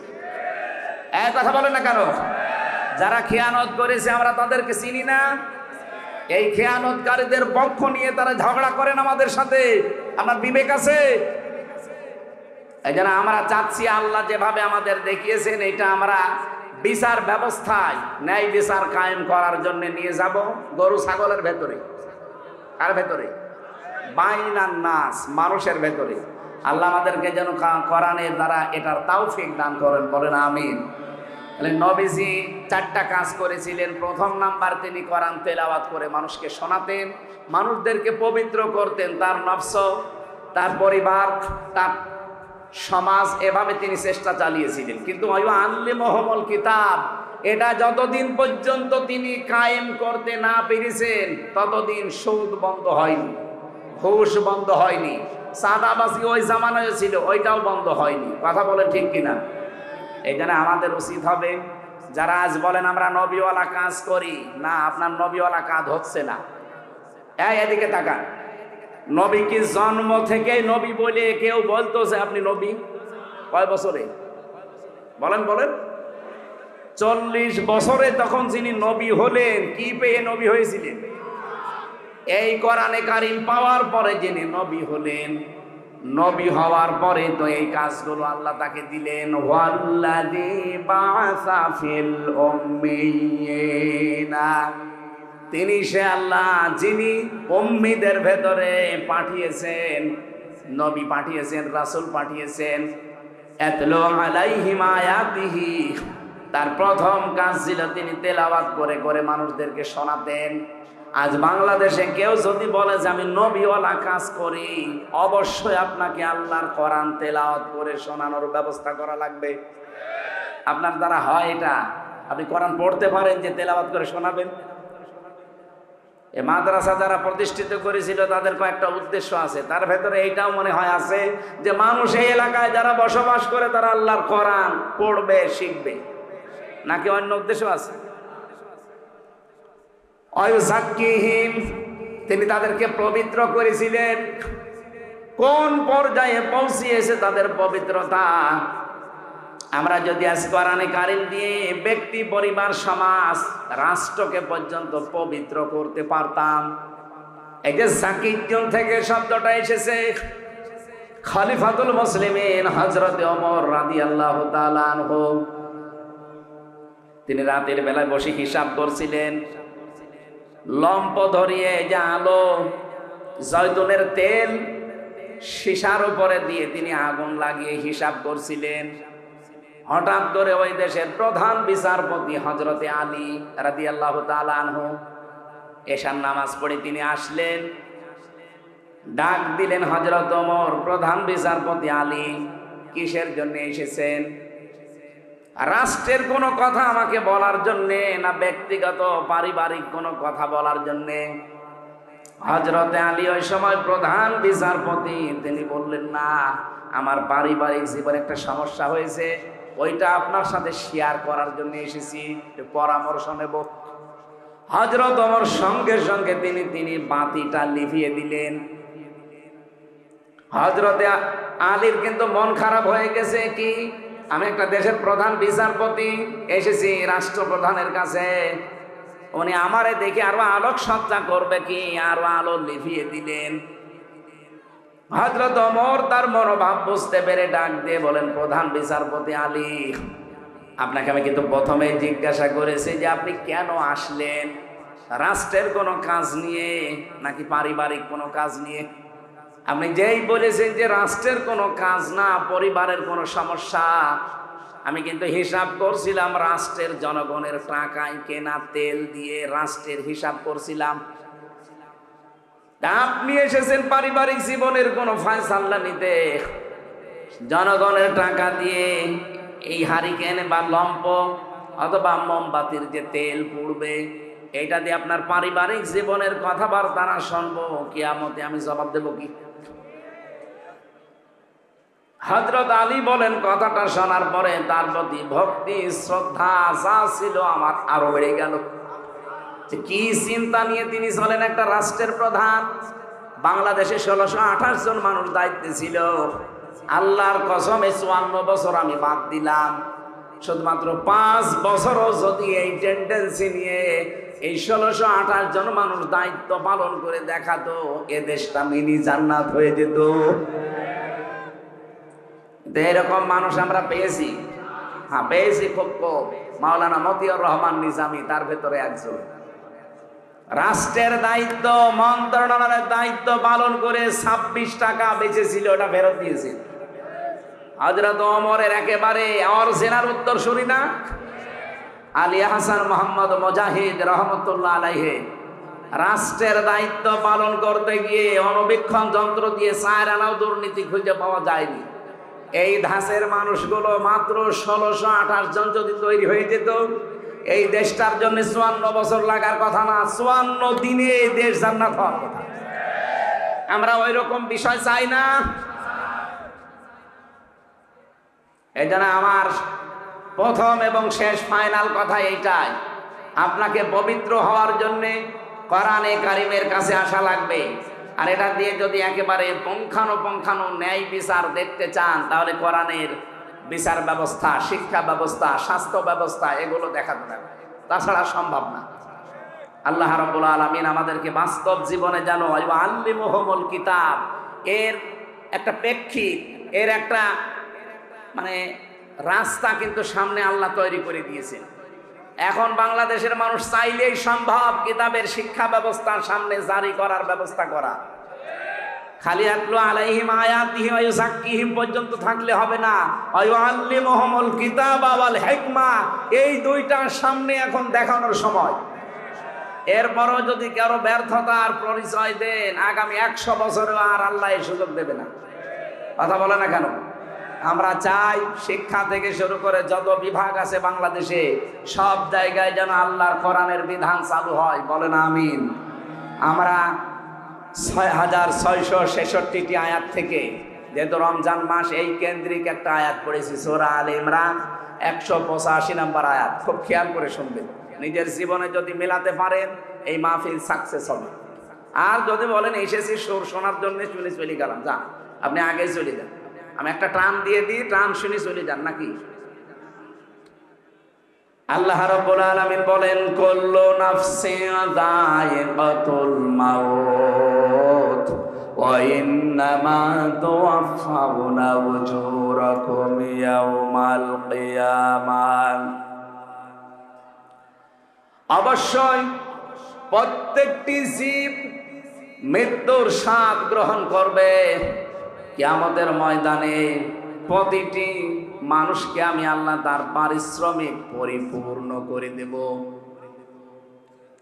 এক কথা বলেন না কেন? যারা খিয়ানত করেছে আমরা তাদেরকে চিনি না? এই খেয়ানতকারীদের পক্ষ নিয়ে তারা ঝগড়া করেন আমাদের সাথে। আপনার বিবেক আছে? এই জন্য আমরা চাচ্ছি আল্লাহ যেভাবে আমাদের দেখিয়েছেন এটা আমরা বিচার ব্যবস্থায় ন্যায় বিচার কায়েম করার জন্য নিয়ে যাব গরু ছাগলের ভেতরে। কার ভেতরে? বাইনান নাস, মানুষের ভেতরে। আল্লাহ আমাদেরকে যেন কোরআনের দ্বারা এটার তৌফিক দান করেন, বলেন আমিন। নবীজি 4টা কাজ করেছিলেন। প্রথম নাম্বার, তিনি কোরআন তেলাওয়াত করে মানুষকে শোনাতেন, মানুষদেরকে পবিত্র করতেন, তার নফস, তার পরিবার, তার সমাজ, এভাবে তিনি চেষ্টা চালিয়েছিলেন। কিন্তু আল্লিমুহুমুল কিতাব, এটা যতদিন পর্যন্ত তিনি কায়েম করতে না পেরেছেন ততদিন সুদ বন্ধ হয়নি, ঘুষ বন্ধ হয়নি, সাদাবাজি ওই জামানায় ছিল ওইটাও বন্ধ হয়নি। কথা বলেন ঠিক কিনা? এই জন্য আমাদের উচিত হবে, যারা আজ বলেন আমরা নবীওয়ালা কাজ করি না, আপনার নবীওয়ালা কাজ হচ্ছে না। এদিকে তাকান, নবী কি জন্ম থেকে নবী বলে কেউ বলতো যে আপনি নবী? কয় বছরে বলেন? 40 বছরে তখন যিনি নবী হলেন, কি পেয়ে নবী হয়েছিলেন? এই কোরআনে কারিম পাওয়ার পরে যিনি নবী হলেন, নবী হওয়ার পরে তো এই কাজগুলো আল্লাহ তাকে দিলেন। ওয়াল্লাযী বা'সা ফিল উম্মিয়িনা, তিনি সে আল্লাহ যিনি উম্মীদের ভেতরে পাঠিয়েছেন, নবী পাঠিয়েছেন, রাসূল পাঠিয়েছেন। ইয়াতলু আলাইহিম আয়াতিহি, তার প্রথম কাজ ছিল তিনি তেলাওয়াত করে করে মানুষদেরকে শোনাতেন। আজ বাংলাদেশে কেউ যদি বলে যে আমি নবীওয়ালা কাজ করি, অবশ্যই আপনাকে আল্লাহর কোরআন তেলাওয়াত করে শোনানোর ব্যবস্থা করা লাগবে। আপনার দ্বারা হয় এটা? আপনি কোরআন পড়তে পারেন যে তেলাওয়াত করে শোনাবেন? এই মাদ্রাসা যারা প্রতিষ্ঠিত করেছিল তাদের কয়েকটা উদ্দেশ্য আছে, তার ভেতরে এইটাও মনে হয় আছে যে মানুষ এই এলাকায় যারা বসবাস করে তারা আল্লাহর কোরআন পড়বে, শিখবে, নাকি অন্য উদ্দেশ্য আছে? অয়ুযাক্কিহিম, তিনি তাদেরকে পবিত্র করেছিলেন। কোন পর্যায়ে পৌঁছিয়েছে তাদের পবিত্রতা? আমরা যদি আজ কোরআনে কারিম দিয়ে ব্যক্তি, পরিবার, সমাজ, রাষ্ট্রকে পর্যন্ত পবিত্র করতে পারতাম। এই যে যাকিয়্যুন থেকে শব্দটা এসেছে, খলিফাতুল মুসলিমিন হযরতে ওমর রাদিয়াল্লাহু তাআলা আনহু, তিনি রাতের বেলায় বসে হিসাব করছিলেন। লম্প ধরিয়ে যে আলো, জয়তুনের তেল সীসার উপরে দিয়ে তিনি আগুন লাগিয়ে হিসাব করছিলেন। হঠাৎ করে ওই দেশের প্রধান বিচারপতি হযরতে আলী রাদিয়াল্লাহু তাআলা আনহু এশার নামাজ পড়ে তিনি আসলেন। ডাক দিলেন, হযরত ওমর, প্রধান বিচারপতি আলী, কিসের জন্য এসেছেন? রাষ্ট্রের কোনো কথা আমাকে বলার জন্যে, না ব্যক্তিগত পারিবারিক কোনো কথা বলার জন্যে? হযরতে আলী ওই সময় প্রধান বিচারপতি, তিনি বললেন, না, আমার পারিবারিক জীবনে একটা সমস্যা হয়েছে, ওইটা আপনার সাথে শেয়ার করার জন্য এসেছি, পরামর্শ নেব। হযরত ওমর সঙ্গে সঙ্গে তিনি বাতিটা লিভিয়ে দিলেন। হযরতে আলীর কিন্তু মন খারাপ হয়ে গেছে, কি আমি একটা দেশের প্রধান বিচারপতি এসেছি রাষ্ট্রপ্রধানের কাছে, উনি আমারে দেখে আরো আলোকসজ্জা করবে কি, আরো আলো লিভিয়ে দিলেন। হযরত ওমর তার মনোভাব বুঝতে পেরে ডাক দিয়ে বলেন, প্রধান বিচারপতি আলী, আপনাকে আমি কিন্তু প্রথমে জিজ্ঞাসা করেছি যে আপনি কেন আসলেন, রাষ্ট্রের কোনো কাজ নিয়ে নাকি পারিবারিক কোনো কাজ নিয়ে? আপনি যেই বলেছেন যে রাষ্ট্রের কোনো কাজ না, পরিবারের কোনো সমস্যা, আমি কিন্তু হিসাব করছিলাম রাষ্ট্রের জনগণের টাকায় কেনা তেল দিয়ে রাষ্ট্রের হিসাব করছিলাম। আপনি এসেছেন পারিবারিক জীবনের কোনো ফয়সালা নিতে, জনগণের টাকা দিয়ে এই হারিকেন বা লম্প অথবা মোমবাতির যে তেল পুড়বে, এটা দিয়ে আপনার পারিবারিক জীবনের কথাবার্তা না শুনবো, কিয়ামতে আমি জবাব দেব কি? হযরত আলী বলেন, কথাটা শোনার পরে তার প্রতি ভক্তি শ্রদ্ধা যা ছিল আমার আরো বেড়ে গেল। কি চিন্তা নিয়ে তিনি চলেন, একটা রাষ্ট্রের প্রধান। বাংলাদেশে 1628 জন মানুষ দায়িত্বে ছিল। আল্লাহর কসমে 54 বছর আমি বাদ দিলাম, শুধুমাত্র 5 বছরও যদি এই টেন্ডেন্সি নিয়ে এই 1628 জন মানুষ দায়িত্ব পালন করে দেখাতো, এ দেশটা মিনি জান্নাত হয়ে যেত। এরকম মানুষ আমরা পেয়েছি, হ্যাঁ পেয়েছি খুব কম। মাওলানা মতিউর রহমান নিজামী তার ভেতরে একজন। রাষ্ট্রের দায়িত্ব, মন্ত্রণালয়ের দায়িত্ব পালন করে 26 টাকা বেঁচেছিল, ওটা ফেরত দিয়েছে। হযরত ওমরের একেবারে অরিজিনাল উত্তরসূরি না, আলী হাসান মোহাম্মদ মুজাহিদ রহমতুল্লাহ আলাইহি, রাষ্ট্রের দায়িত্ব পালন করতে গিয়ে অণুবীক্ষণ যন্ত্র দিয়ে 4 আনাও দুর্নীতি খুঁজে পাওয়া যায়নি। এই ধাঁচের মানুষগুলো মাত্র 1628 জন যদি তৈরি হয়ে যেত, এই দেশটার জন্য 54 বছর লাগার কথা না, 54 দিনে এই দেশ জান্নাত হওয়ার কথা। আমরা ওই রকম বিষয় চাই না। এই জন্য আমার প্রথম এবং শেষ ফাইনাল কথা এইটাই, আপনাকে পবিত্র হওয়ার জন্যে কোরআনে কারিমের কাছে আসা লাগবে। আর এটা দিয়ে যদি একেবারে পুঙ্খানুপুঙ্খানু ন্যায় বিচার দেখতে চান, তাহলে কোরআনের বিচার ব্যবস্থা, শিক্ষা ব্যবস্থা, স্বাস্থ্য ব্যবস্থা, এগুলো দেখাতে হবে, তাছাড়া সম্ভব না। আল্লাহ রাব্বুল আলামিন আমাদেরকে বাস্তব জীবনে যেন আল্লিমুহুমুল কিতাব এর একটা প্রেক্ষিত, এর একটা মানে রাস্তা কিন্তু সামনে আল্লাহ তৈরি করে দিয়েছেন। এখন বাংলাদেশের মানুষ চাইলেই সম্ভব কিতাবের শিক্ষা ব্যবস্থা সামনে জারি করার ব্যবস্থা করা। খালি আতলু আলাইহিম আয়াতিহি ওয়া ইউযাক্কিহিম পর্যন্ত থাকলে হবে না, ওয়া ইউআল্লিমুহুমুল কিতাবা ওয়াল হিকমা, এই দুইটা সামনে এখন দেখানোর সময়। এরপরও যদি কারো ব্যর্থতার পরিচয় দেন, আগামী 100 বছরেও আর আল্লাহ এই সুযোগ দেবে না। কথা বলে না কেন? আমরা চাই শিক্ষা থেকে শুরু করে যত বিভাগ আছে বাংলাদেশে, সব জায়গায় যেন আল্লাহর কোরআনের বিধান চালু হয়। বলেন আমিন। আমরা 6666টি আয়াত থেকে, যেহেতু রমজান মাস, এই কেন্দ্রিক একটা আয়াত পড়েছি, সূরা আলে ইমরান 185 নম্বর আয়াত। খুব খেয়াল করে শুনবেন, নিজের জীবনে যদি মেলাতে পারেন এই মাহফিল সাকসেস হবে। আর যদি বলেন এসেছি সুর শোনার জন্য শুনে চলে গেলাম, যান আপনি আগে চলে যান, আমি একটা টান দিয়ে দিই, টান শুনে চলে যান নাকি? আল্লাহ রাব্বুল আলামিন বলেন, কুল্লু নাফসিন যায়িকাতুল মাউত ওয়া ইন্নামা তুওয়াফাউনা উজুরাকুম ইয়াওমাল কিয়ামাহ। অবশ্যই প্রত্যেকটি জীব মৃত্যুর স্বাদ গ্রহণ করবে। কিয়ামতের ময়দানে প্রতিটি মানুষকে আমি আল্লাহ তার পারিশ্রমিক পরিপূর্ণ করে দেব।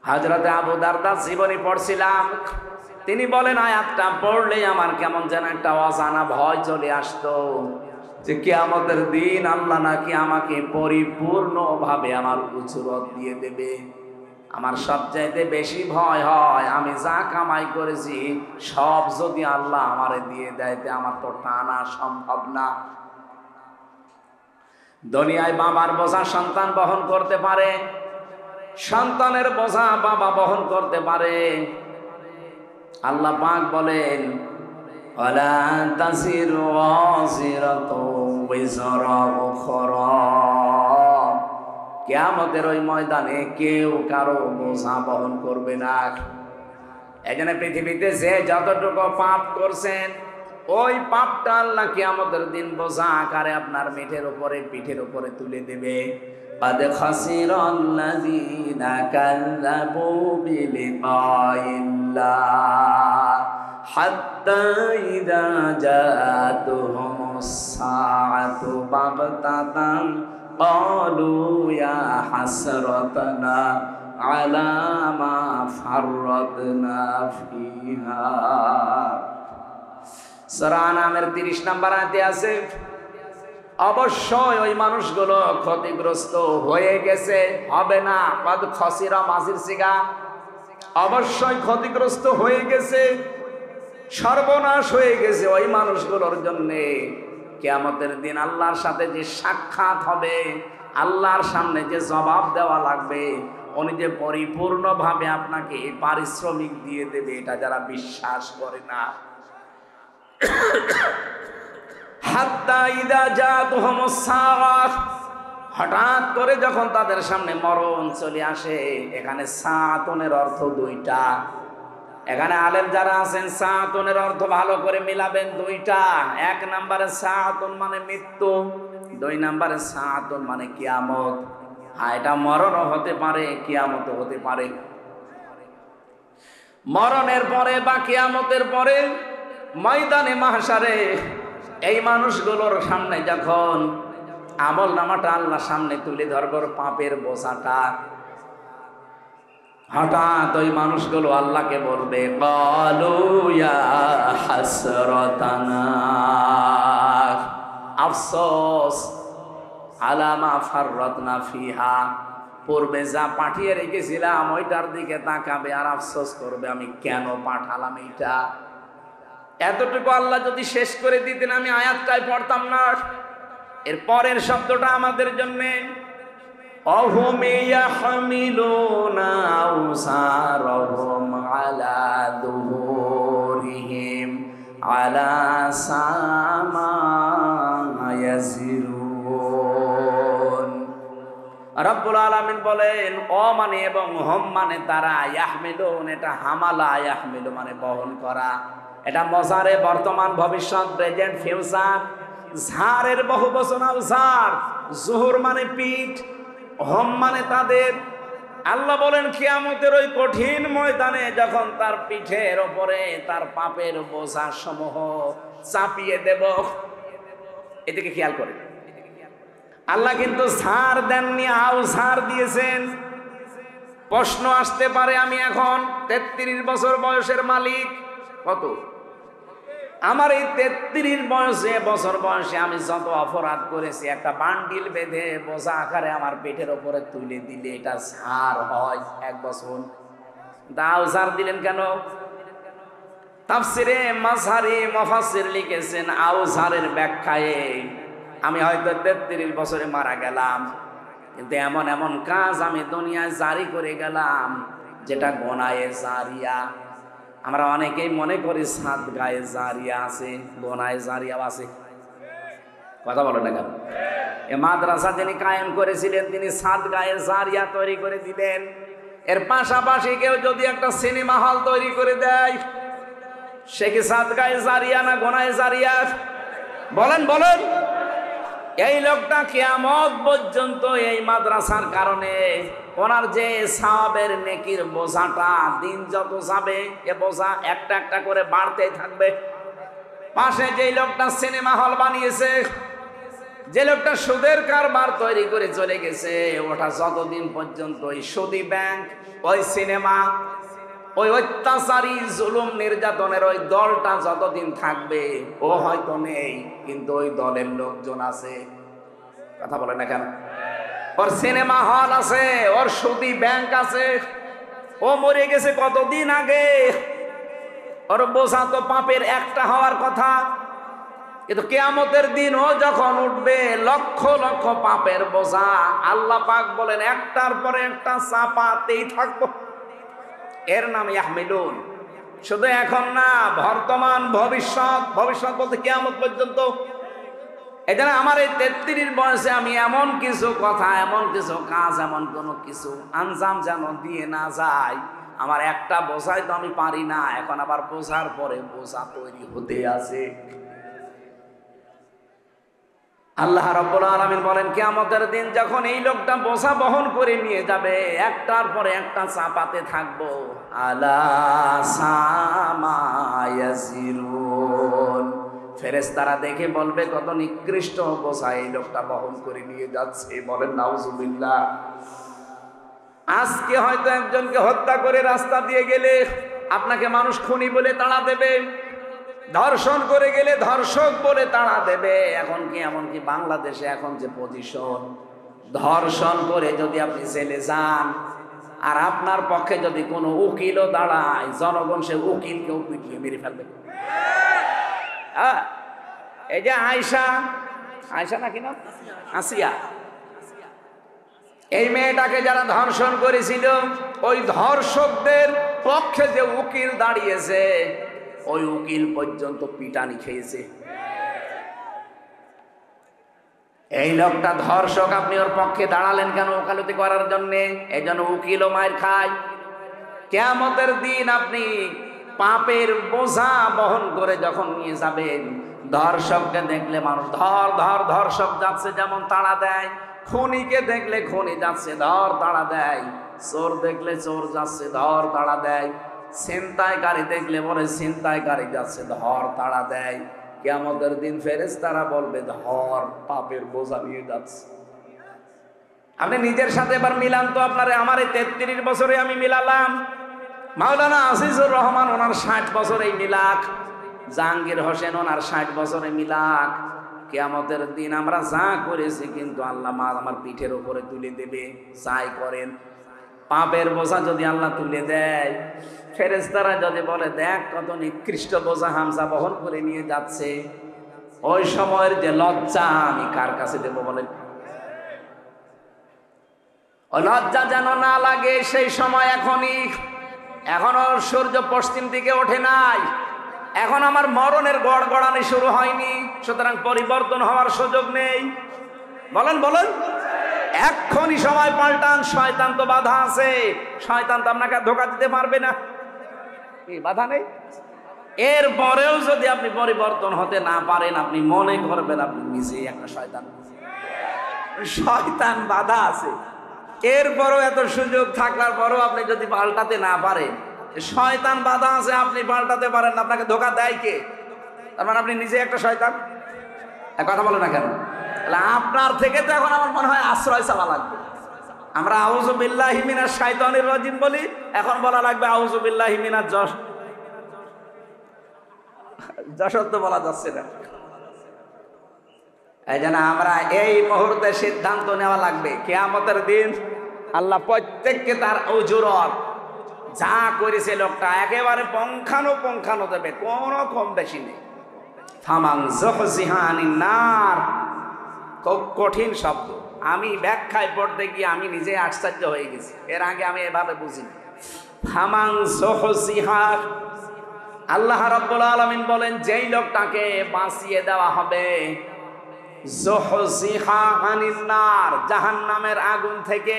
হযরতে আবু দারদা জীবনী পড়ছিলাম, তিনি বলেন আয়াতটা পড়লেই আমার কেমন যেন একটা অজানা ভয় চলে আসতো, যে কিয়ামতের দিন আল্লাহ নাকি আমাকে পরিপূর্ণভাবে আমার উজরত দিয়ে দেবে। আমার সবচাইতে বেশি ভয় হয় আমি যা কামাই করেছি সব যদি আল্লাহ আমারে দিয়ে দেয়, তে আমার তো টানা সম্ভব না। দুনিয়ায় বাবার বোঝা সন্তান বহন করতে পারে, সন্তানের বোঝা বাবা বহন করতে পারে। আল্লাহ পাক বলেন, ওয়ালা তাসিরু ওয়াজিরাতু উযরা উখরা। কিয়ামতের ওই ময়দানে কেউ কারো বোঝা বহন করবে না। এজন্য পৃথিবীতে যে যতটুকু পাপ করছেন ওই পাপটা আল্লাহ কিয়ামতের দিন বোঝা আকারে আপনার পিঠের উপরে তুলে দেবে। قد خسر الذين كذبوا بلقاء الله حتى إذا جاءتهم الساعة بغتة قالوا يا حسرتنا على ما فرطنا فيها। সূরা আনামের 30 নম্বর আয়াতে আছে, অবশ্যই ওই মানুষগুলো ক্ষতিগ্রস্ত হয়ে গেছে, হবে না। কদ খসিরা মাজির সিগা, অবশ্যই ক্ষতিগ্রস্ত হয়ে গেছে, সর্বনাশ হয়ে গেছে ওই মানুষগুলোর জন্য। কিয়ামতের দিন আল্লাহর সাথে যে সাক্ষাৎ হবে, আল্লাহর সামনে যে জবাব দেওয়া লাগবে, উনি যে পরিপূর্ণভাবে আপনাকে পারিশ্রমিক দিয়ে দেবে, এটা যারা বিশ্বাস করে না। হাত্তা ইদা জাতুহুমুস সাআহ, হঠাৎ করে যখন তাদের সামনে মরণ চলে আসে। এখানে সাআতুনের অর্থ দুইটা। এখানে আলেম যারা আছেন সাআতুনের অর্থ ভালো করে মিলাবেন দুইটা। এক নম্বরে সাআতুন মানে মৃত্যু, দুই নম্বরে সাআতুন মানে কিয়ামত। হ্যাঁ, এটা মরণও হতে পারে, কিয়ামতও হতে পারে। মরণের পরে বা কিয়ামতের পরে ময়দানে মাহশারে এই মানুষগুলোর সামনে যখন আমল নামাটা আল্লাহ সামনে তুলে ধরবার পাপের বোঝাটা, হঠাৎ ওই মানুষগুলো আল্লাহকে বলবে, ক্বালু ইয়া হাসরাতানা, আফসোস, আলা মা ফাররাতনা ফিহা, পূর্বে যা পাঠিয়ে রেখেছিলাম ওইটার দিকে তাকাবে আর আফসোস করবে, আমি কেন পাঠালাম এইটা। এতটুকু আল্লাহ যদি শেষ করে দিতেন আমি আয়াতটাই পড়তাম না। এর পরের শব্দটা আমাদের জন্য, অহুম ইয়াহমিলুনা আওসারহুম আলা দুহুরিহিম আলা সামা ইয়াসিরুন। রব্বুল আলামিন বলেন, অ মানে এবং হম মানে তারা, ইয়াহমিলুন এটা হামালা, ইয়াহমিলু মানে বহন করা। এটা মজারে বর্তমান ভবিষ্যৎ প্রেজেন্ট ফিউচার। ঝাড়ের বহু বচন ঝাড়, জুহুর মানে পিঠ, হোম মানে তাদের। আল্লাহ বলেন কিয়ামতের ওই কঠিন ময়দানে যখন তার পিঠের ওপরে তার পাপের বোঝা সমূহ চাপিয়ে দেব। এদিকে খেয়াল করে, আল্লাহ কিন্তু ঝাড় দেননি, আও ঝাড় দিয়েছেন। প্রশ্ন আসতে পারে, আমি এখন 33 বছর বয়সের মালিক। কত? আমার এই 33 বছর বয়সে আমি যত অপরাধ করেছি, একটা বান্ডিল বেঁধে বোঝা আকারে আমার পেটের ওপরে তুলে দিলে এটা ঝাড় হয় 1 বছর। দাও ঝাড় দিলেন কেন? তাফসিরে মাযহারি মুফাসসির লিখেছেন, আও ঝাড়ের ব্যাখ্যায় আমি হয়তো 33 বছরে মারা গেলাম, কিন্তু এমন এমন কাজ আমি দুনিয়ায় জারি করে গেলাম যেটা গোনায়ে জারিয়া। আমরা অনেকেই মনে করি সাদগায়ে জারিয়া আছে, গোনায়ে জারিয়া আছে। কথা বলে না কেন? এ মাদ্রাসা যিনি কায়েম করেছিলেন তিনি সাদগায়ে জারিয়া তৈরি করে দিলেন। এর পাশাপাশি কেউ যদি একটা সিনেমা হল তৈরি করে দেয়, সে কি সাদগায়ে জারিয়া না গোনায়ে জারিয়া? বলেন বলেন। এই লোকটা কিয়ামত পর্যন্ত এই মাদ্রাসার কারণে ওনার যে সওয়াবের নেকির বোঝাটা দিন যত যাবে এ বোঝা একটা একটা করে বাড়তেই থাকবে। পাশে যে লোকটা সিনেমা হল বানিয়েছে, যে লোকটা সুদের কারবার তৈরি করে চলে গেছে, ওটা যতদিন পর্যন্ত ওই সুদী ব্যাংক, ওই সিনেমা, ওই অত্যাচারী জুলুম নির্যাতনের ওই দলটা যতদিন থাকবে, ও হয়তো নেই কিন্তু ওই দলের লোকজন আছে। কথা বলে না কেন? ওর সিনেমা হল আছে, ওর সুদী ব্যাংক আছে। ও মরে গেছে কতদিন আগে, ওর বোঝা তো পাপের একটা হওয়ার কথা, কিন্তু কিয়ামতের দিন ও যখন উঠবে লক্ষ লক্ষ পাপের বোঝা, আল্লাহ পাক বলেন একটার পরে একটা চাপাতেই থাকবো। এর নাম ইয়াহমিলুন। শুধু এখন না, বর্তমান ভবিষ্যৎ, ভবিষ্যৎ বলতে কিয়ামত পর্যন্ত। এজন্য আমার এই 33 বয়সে আমি এমন কিছু কথা, এমন কিছু কাজ, এমন কোনো কিছু আঞ্জাম যেন দিয়ে না যায়। আমার একটা বোঝাই তো আমি পারি না, এখন আবার বোঝার পরে বোঝা তৈরি হতে আছে। আল্লাহ রাব্বুল আলামিন বলেন, কিয়ামতের দিন যখন এই লোকটা বোঝা বহন করে নিয়ে যাবে, একটার পরে একটা চাপাতে থাকবো, আলা সামা ইয়াজিরুন, ফেরেশতারা দেখে বলবে কত নিকৃষ্ট বোঝা এই লোকটা বহন করে নিয়ে যাচ্ছে। বলেন নাউজুবিল্লাহ। আজকে হয়তো একজনকে হত্যা করে রাস্তা দিয়ে গেলে আপনাকে মানুষ খুনি বলে তাড়া দেবে, ধর্ষণ করে গেলে ধর্ষক বলে তাড়া দেবে। এখন কি এমনকি বাংলাদেশে এখন যে পজিশন, ধর্ষণ করে যদি আপনি জেলে যান আর আপনার পক্ষে যদি কোনো উকিলও দাঁড়ায়, জনগণ সে উকিলকেও পিটিয়ে মেরে ফেলবে। এই যে আয়শা নাকি না, আসিয়া, এই মেয়েটাকে যারা ধর্ষণ করেছিল, ওই ধর্ষকদের পক্ষে যে উকিল দাঁড়িয়েছে, ওই উকিল পর্যন্ত পিটানি খেয়েছে। এই লোকটা ধর্ষক, আপনি ওর পক্ষে দাঁড়ালেন কেন? ওকালতি করার জন্য। এই জন্য উকিলও মার খায়। কিয়ামতের দিন আপনি পাপের বোঝা বহন করে যখন নিয়ে যাবেন, ধর্ষককে দেখলে মানুষ ধর্ষক যাচ্ছে যেমন তাড়া দেয়, খুনিকে দেখলে খুনি যাচ্ছে তাড়া দেয়, চোর দেখলে চোর যাচ্ছে তাড়া দেয়, ছিনতাইকারী দেখলে বলে ছিনতাইকারী যাচ্ছে তাড়া দেয়। কিয়ামতের দিন ফেরেশতারা বলবে পাপের বোঝা নিয়ে যাচ্ছে। আপনি নিজের সাথে এবার মিলান তো। আপনারে আমার এই 33 বছরে আমি মিলালাম, মাওলানা আজিজুর রহমান ওনার 60 বছরে মিলাক, জাহাঙ্গীর হোসেন ওনার 60 বছরে মিলাক। কিয়ামতের দিন আমরা যা করেছি কিন্তু আল্লাহ আমার পিঠের উপরে তুলে দেবে। যাই করেন, পাপের বোঝা যদি আল্লাহ তুলে দেয়, ফেরেশতারা যদি বলে দেখ কত নিকৃষ্ট বোঝা হামজা বহন করে নিয়ে যাচ্ছে, ওই সময়ের যে লজ্জা আমি কার কাছে দেব বলেন? ওই লজ্জা যেন না লাগে সেই সময় এখনো সূর্য পশ্চিম দিকে ওঠে নাই, এখন আমার মরণের গড়গড়ানি শুরু হয়নি, সুতরাং পরিবর্তন হওয়ার সুযোগ নেই। বলেন এক্ষুনি সময় পাল্টান। শয়তান তো বাধা আছে, শয়তান তো আপনাকে ধোঁকা দিতে পারবে না, বাধা নেই। এরপরেও যদি আপনি পরিবর্তন হতে না পারেন, আপনি মনে করবেন আপনি নিজেই একটা শয়তান বাধা আছে। এরপরও এত সুযোগ থাকার পরও আপনি যদি পাল্টাতে না পারেন, শয়তান বাধা আছে, আপনি পাল্টাতে পারেন না, আপনাকে ধোঁকা দেয় কে? তার মানে আপনি নিজে একটা শয়তান। কথা বলে না কেন? আপনার থেকে তো এখন আমার মনে হয় আশ্রয় চাওয়া লাগবে। আমরা আউযু বিল্লাহি মিনাশ শাইতানির রাজিম বলি, এখন বলা লাগবে আউযু বিল্লাহি মিনাজ যশোর বলা যাচ্ছে না। এই জন্য আমরা এই মুহূর্তে সিদ্ধান্ত নেওয়া লাগবে, কিয়ামতের দিন আল্লাহ প্রত্যেককে তার উজুরত যা করেছে লোকটা একেবারে পঙ্খানো দেবে, কোনো কম বেশি নেই। ফামান যুহজিহা আনিন নার, খুব কঠিন শব্দ। আমি ব্যাখ্যায় পড়তে গিয়ে আমি নিজে আশ্চর্য হয়ে গেছি, এর আগে আমি এভাবে বুঝিনি। ফামান যুহজিহা, আল্লাহ রাব্বুল আলামিন বলেন যেই লোকটাকে বাঁচিয়ে দেওয়া হবে, যুহজিহা আনিন নার, জাহান্নামের আগুন থেকে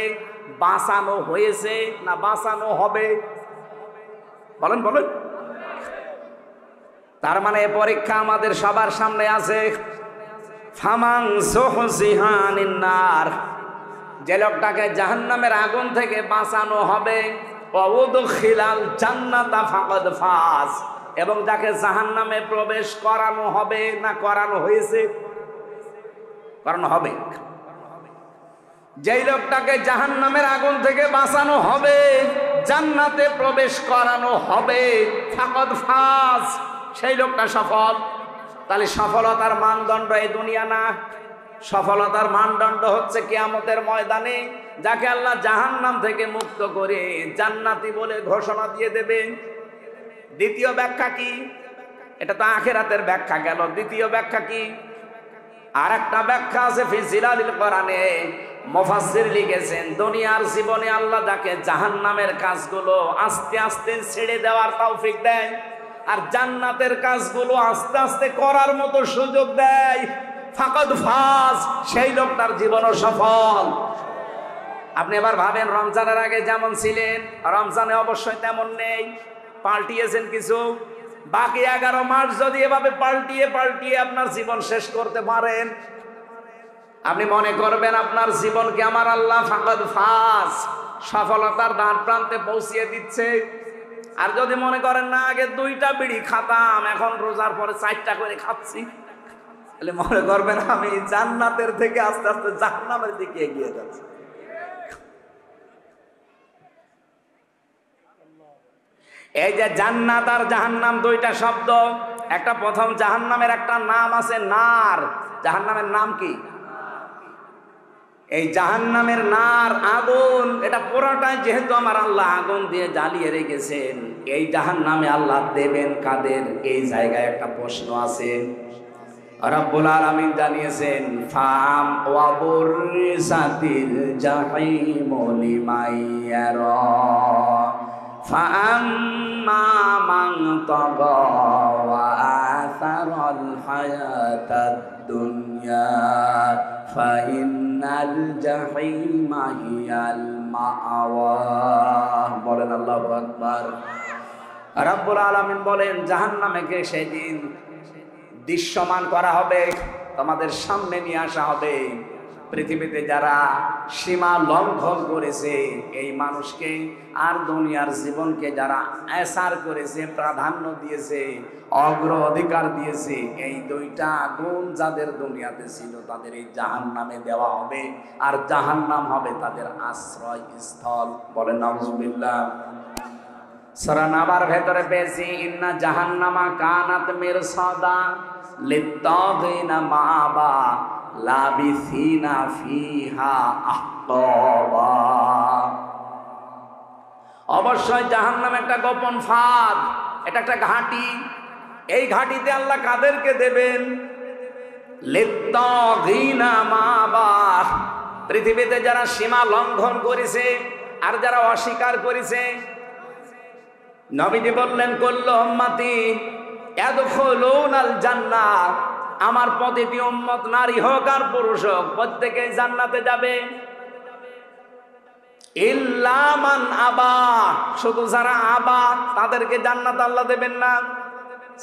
বাঁচানো হয়েছে না বাঁচানো হবে? বলেন তার মানে পরীক্ষা আমাদের সবার সামনে আছে। ফামান যুহজিহা আনিন নার, যে লোকটাকে জাহান্নামের আগুন থেকে বাঁচানো হবে, ওয়া উদখিলাল জান্নাতা ফাকাদ ফাজ, এবং যাকে জাহান্নামে প্রবেশ করানো হবে না করানো হয়েছে? করানো হবে। যেই লোকটাকে জাহান্নামের আগুন থেকে বাঁচানো হবে, জান্নাতে প্রবেশ করানো হবে, ফাকাদ ফাজ, সেই লোকটা সফল। তাহলে সফলতার মানদণ্ড এই দুনিয়া না, সফলতার মানদণ্ড হচ্ছে কিয়ামতের ময়দানে যাকে আল্লাহ জাহান্নাম থেকে মুক্ত করে জান্নাতি বলে ঘোষণা দিয়ে দেবেন। দ্বিতীয় ব্যাখ্যা কি? এটা তো আখিরাতের ব্যাখ্যা গেল। দ্বিতীয় ব্যাখ্যা কি? আর একটা ব্যাখ্যা আছে ফি জিলালিল কোরআনে, মুফাসসির লিখেছেন দুনিয়ার জীবনে আল্লাহ যাকে জাহান্নামের কাজগুলো আস্তে আস্তে ছেড়ে দেওয়ার তৌফিক দেয় আর জান্নাতের কাজগুলো আস্তে আস্তে করার মতো সুযোগ দেয়, ফাকাদ ফাজ, সেই লোকটার জীবনও সফল। আপনি এবার ভাবেন, রমজানের আগে যেমন ছিলেন রমজানে অবশ্যই তেমন নেই, পাল্টিয়েছেন কিছু। বাকি 11 মাস যদি এভাবে পাল্টিয়ে আপনার জীবন শেষ করতে পারেন, আপনি মনে করবেন আপনার জীবনকে আমার আল্লাহ ফাকাদ ফাজ, সফলতার দ্বার প্রান্তে পৌঁছিয়ে দিচ্ছে। আর যদি মনে করেন না, আগে 2টা বিড়ি খাতাম, এখন রোজার পরে 4টা করে খাচ্ছি, তাহলে মনে করবেন আমি জান্নাতের থেকে আস্তে আস্তে জাহান্নামের দিকে এগিয়ে যাচ্ছি। এই যে জান্নাত আর জাহান্নাম 2টা শব্দ, একটা প্রথম জাহান্নামের একটা নাম আছে নার। জাহান্নামের নাম কি? এই জাহান্নামের নার, আগুন, এটা পুরোটাই যেহেতু আমার আল্লাহ আগুন দিয়ে জ্বালিয়ে রেখেছেন, এই জাহান্নামে আল্লাহ দেবেন কাদের? এই জায়গায় একটা প্রশ্ন আছে। রব্বুল আলামিন জানিয়েছেন ফাম ওয়া বুরসাতিল জাহিম লিমাইয়ারা ফাআম্মা মান তাগা ওয়া আসারাল হায়াতাদ দুনিয়া ফাইন্নাল জাহিমা হিয়াল মাআওয়া। বলেন আল্লাহু আকবার। রব্বুল আলামিন বলেন জাহান্নামকে সেদিন দৃশ্যমান করা হবে, তোমাদের সামনে নিয়ে আসা হবে। পৃথিবীতে যারা সীমা লঙ্ঘন করেছে এই মানুষকে, আর দুনিয়ার জীবনকে যারা এসার করেছে, প্রাধান্য দিয়েছে, অগ্রাধিকার দিয়েছে, এই 2টা গুণ যাদের দুনিয়াতে ছিল তাদের এই জাহান্নামে দেওয়া হবে, আর জাহান্নাম হবে তাদের আশ্রয় স্থল। বলেন নাউজুবিল্লাহ। সূরা নাবার ভেতরে পেয়েছি ইন্না জাহান্নামা কানাত মিরসাদা লিত্তাগিনা মাআবা লাবিসিনা ফিহা আহকাবা। অবশ্যই জাহান্নাম একটা গোপন ফাঁদ, এটা একটা ঘাঁটি। এই ঘাঁটিতে আল্লাহ কাদেরকে দেবেন? লিত্তাগিনা মাআবা, পৃথিবীতে যারা সীমা লঙ্ঘন করেছে আর যারা অস্বীকার করেছে। নবীজি বললেন কুল্লু উম্মতি ইয়াদখুলুনাল জান্নাহ, আমার প্রতিটি উম্মত নারী হোক আর পুরুষ হোক প্রত্যেকেই জান্নাতে যাবে। ইল্লা মান আবা, শুধু যারা আবা তাদেরকে জান্নাত আল্লাহ দেবেন না।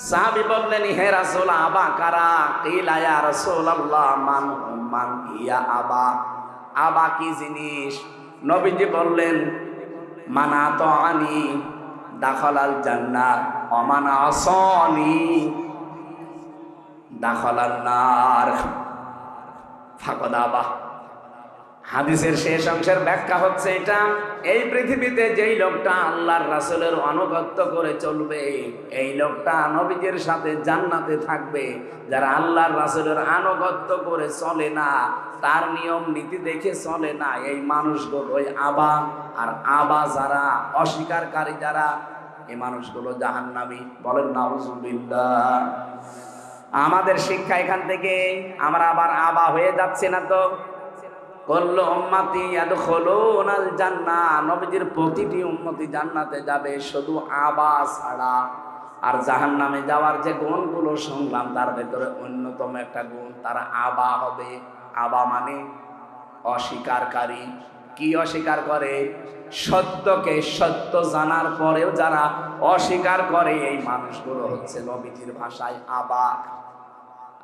সাহাবী বললেন হে রাসূল আবা কারা? কিলা ইয়া রাসূলুল্লাহ মান ইয়া আবা, আবা কি জিনিস? নবীজি বললেন মানা তাআনি দাখালাল জান্নাহ ওয়া মান আসানি দাখালান নার ফাকাদ আবা। হাদিসের শেষ অংশের ব্যাখ্যা হচ্ছে এটা, এই পৃথিবীতে যেই লোকটা আল্লাহর রাসূলের আনুগত্য করে চলবে, এই লোকটা নবীজির সাথে জান্নাতে থাকবে। যারা আল্লাহর রাসূলের আনুগত্য করে চলে না, তার নিয়ম নীতি দেখে চলে না, এই মানুষগুলোই আবা। আর আবা যারা, অস্বীকারী যারা, এই মানুষগুলো জাহান্নামী। বলেন নাউজুবিল্লাহ। আমাদের শিক্ষা এখান থেকে আমরা আবার আবা হয়ে যাচ্ছে না তো? কুল্লু উম্মতি ইয়াদখুলুনাল জান্নাহ, নবীজির প্রতিটি উম্মতি জান্নাতে যাবে, শুধু আবা ছাড়া। আর জাহান্নামে যাওয়ার যে গুণগুলো শুনলাম তার ভেতরে অন্যতম একটা গুণ, তারা আবা হবে। আবা মানে অস্বীকারী। কি অস্বীকার করে? সত্যকে সত্য জানার পরেও যারা অস্বীকার করে, এই মানুষগুলো হচ্ছে নবীজির ভাষায় আবা।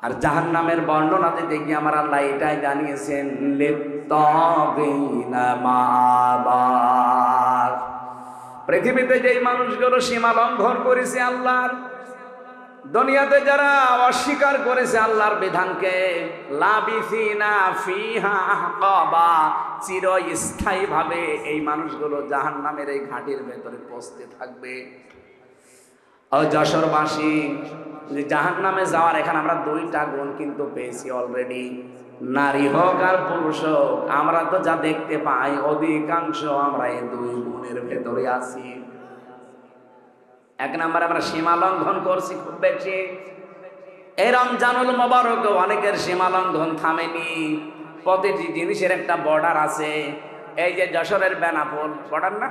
আর জাহান্নামের বর্ণনা দিতে গিয়ে আমার আল্লাহ এটাই জানিয়েছেন লিত্তাগিনা মাআবা। পৃথিবীতে যেই মানুষগুলো সীমা লঙ্ঘন করেছে আল্লাহর, দুনিয়াতে যারা অস্বীকার করেছে আল্লাহর বিধানকে, লাবিসিনা ফিহা আহকাবা, চিরস্থায়ী ভাবে এই মানুষগুলো জাহান্নামের এই ঘাটির ভেতরে পৌঁছতে থাকবে। ও যশোরবাসী, জাহান্নামে যাওয়ার এখানে আমরা 2টা গুণ কিন্তু পেয়েছি অলরেডি। নারী হোক আর পুরুষ হোক, আমরা তো যা দেখতে পাই অধিকাংশ আমরা এই 2 গুণের ভেতরে আছি। 1 নম্বরে আমরা সীমা লঙ্ঘন করছি খুব বেশি। এই রমজানুল মোবারক অনেকের সীমা লঙ্ঘন থামেনি। প্রতিটি জিনিসের একটা বর্ডার আছে। এই যে যশোরের বেনাপোল বর্ডার না,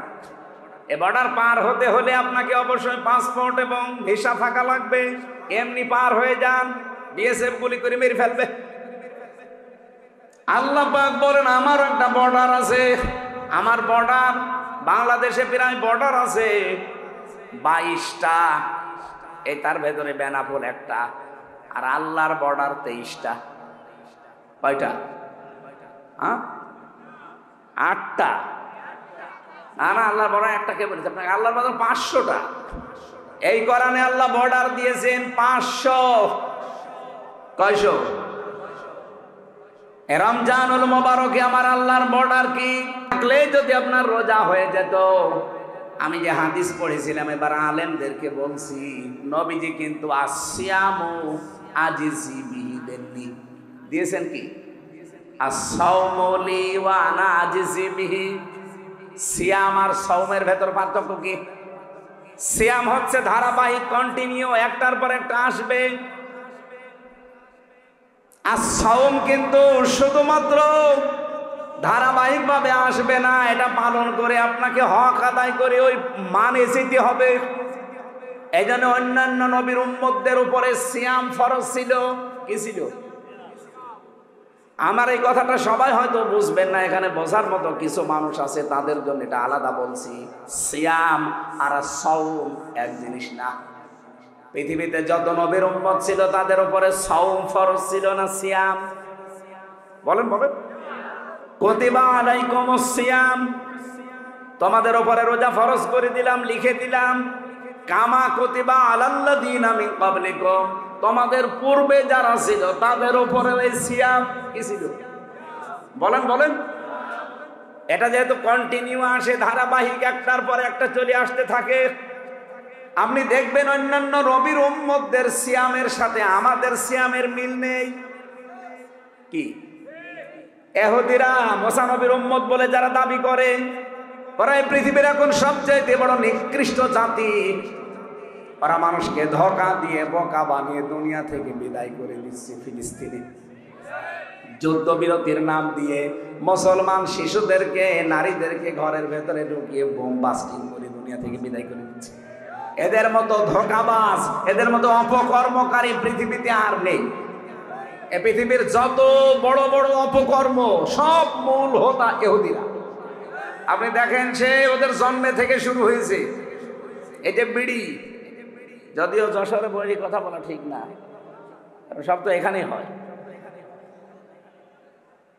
এ বর্ডার পার হতে হলে আপনাকে অবশ্যই পাসপোর্ট এবং ভিসা থাকা লাগবে। এমনি পার হয়ে যান, বিএসএফ গুলি করে মেরে ফেলবে। আল্লাহ পাক বলেন আমারও একটা বর্ডার আছে। আমার বর্ডার, বাংলাদেশে প্রায় বর্ডার আছে 22টা। এই তার ভেতরে বেনাপোল একটা, আর আল্লাহর বর্ডার 23টা। কয়টা? হ্যাঁ, 8টা। না না, আল্লাহর বর্ডার একটা কে বলেছে আপনাকে? আল্লাহর বর্ডার 500টা। এই কোরআনে আল্লাহ বর্ডার দিয়েছেন 500। কয়শো? রমজানুল মোবারকে আমার আল্লাহর বর্ডার কি থাকলে যদি আপনার রোজা হয়ে যেত। আমি যে হাদিস পড়েছিলাম, এবার আলেমদেরকে বলছি, নবীজি কিন্তু আসিয়ামু আজিজি বিহি দেননি, দিয়েছেন কি? আসসাওমু লি ওয়া আনা আজিজি বিহি। সিয়াম আর সাওমের ভেতর পার্থক্য কি? সিয়াম হচ্ছে ধারাবাহিক, কন্টিনিউ, একটার পর একটা আসবে। আর সাওম কিন্তু শুধুমাত্র ধারাবাহিকভাবে আসবে না, এটা পালন করে আপনাকে হক আদায় করে ওই মানে যেতে হবে। এই জন্য অন্যান্য নবীর উম্মতদের উপরে সিয়াম ফরজ ছিল। কি ছিল? আমার এই কথাটা সবাই হয়তো বুঝবেন না, এখানে বোঝার মতো কিছু মানুষ আছে, তাদের জন্য এটা আলাদা বলছি। সিয়াম আর সাওম এক জিনিস না। পৃথিবীতে যত নবীর উম্মত ছিল তাদের উপরে সাওম ফরজ ছিল না সিয়াম? বলেন বলেন। কুতিবা আলাইকুমুস সিয়াম, তোমাদের উপরে রোজা ফরজ করে দিলাম, লিখে দিলাম। কামা কুতিবা আলাল্লাযীনা মিন ক্বাবলিকুম, তোমাদের পূর্বে যারা ছিল তাদের উপরে এই সিয়াম কি ছিল? বলেন বলেন। এটা যেহেতু কন্টিনিউ আসে, ধারাবাহিক, একটার পর একটা চলে আসতে থাকে, আপনি দেখবেন অন্যান্য নবীর উম্মতদের সিয়ামের সাথে আমাদের সিয়ামের মিল নেই। কি? ইহুদিরা মুসা নবীর উম্মত বলে যারা দাবি করে, ওরা এই পৃথিবীর এখন সবচেয়ে বড় নিকৃষ্ট জাতি। ওরা মানুষকে ধোঁকা দিয়ে বোকা বানিয়ে দুনিয়া থেকে বিদায় করে দিচ্ছে। ফিলিস্তিনে যুদ্ধবিরতির নাম দিয়ে মুসলমান শিশুদেরকে, নারীদেরকে ঘরের ভেতরে ঢুকিয়ে বোম বাস্টিং করে দুনিয়া থেকে বিদায় করে দিচ্ছে। এদের মতো ধোঁকাবাজ, এদের মতো অপকর্মকারী পৃথিবীতে আর নেই। এ পৃথিবীর যত বড় বড় অপকর্ম সব মূল হোতা ইহুদিরা। আপনি দেখেন, সে ওদের জন্মে থেকে শুরু হয়েছে। এই যে বিড়ি, যদিও যশোরে বলি কথা বলা ঠিক না, সব তো এখানেই হয়।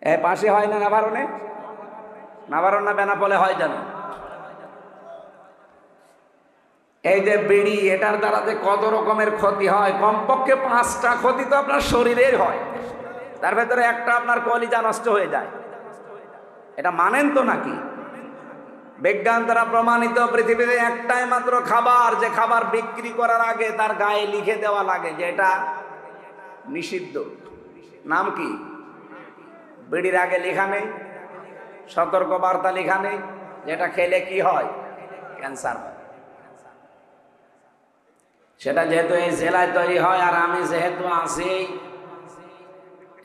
এ পাশে হয় না নাভারণে? নাভারণ না বেনাপোলে হয় জানো? এই যে বিড়ি, এটার দ্বারাতে কত রকমের ক্ষতি হয়। কমপক্ষে 5টা ক্ষতি তো আপনার শরীরের হয়, তার ভেতরে একটা আপনার কলিজা নষ্ট হয়ে যায়। এটা মানেন তো নাকি? বিজ্ঞান দ্বারা প্রমাণিত পৃথিবীতে একটাই মাত্র খাবার, যে খাবার বিক্রি করার আগে তার গায়ে লিখে দেওয়া লাগে যে এটা নিষিদ্ধ। নাম কি? বিড়ির আগে লেখা নেই, সতর্ক বার্তা লেখা নেই, যেটা খেলে কি হয়? ক্যান্সার হয়। সেটা যেহেতু এই জেলায় তৈরি হয়, আর আমি যেহেতু আছি,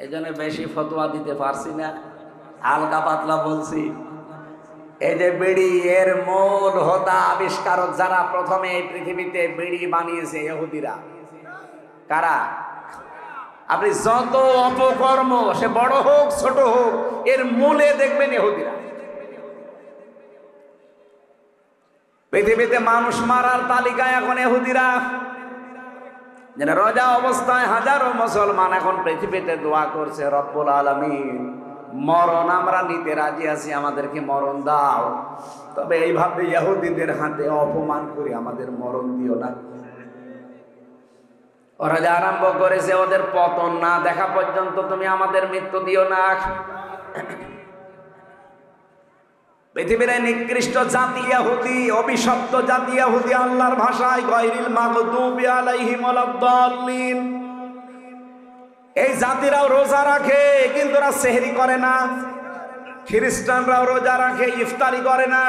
এই জন্য বেশি ফতোয়া দিতে পারছি না, হালকা পাতলা বলছি। এই যে বিড়ি, এর মূল হোতা, আবিষ্কারক যারা প্রথমে এই পৃথিবীতে বিড়ি বানিয়েছে, ইহুদিরা। কারা? আপনি যত অপকর্ম, সে বড় হোক ছোট হোক, এর মূলে দেখবেন ইহুদিরা। পৃথিবীতে মানুষ মারার তালিকায় এখন ইহুদিরা। যেন রোজা অবস্থায় হাজারো মুসলমান এখন পৃথিবীতে দোয়া করছে, রব্বুল আলামিন মরণ আমরা নিতে রাজি আছি, আমাদেরকে মরণ দাও, তবে এইভাবে ইহুদিদের হাতে অপমান করে আমাদের মরণ দিও না। ওরা যা আরম্ভ করেছে, ওদের পতন না দেখা পর্যন্ত তুমি আমাদের মৃত্যু দিও না। পৃথিবীর নিকৃষ্ট জাতি ইহুদি, অভিশপ্ত জাতি ইহুদি, আল্লাহর ভাষায় গায়রিল মাগদুবি আলাইহিম ওয়ালাদ-দাল্লিন। এই জাতিরাও রোজা রাখে, কিন্তু ওরা সেহরি করে না। খ্রিস্টানরাও রোজা রাখে, ইফতারি করে না।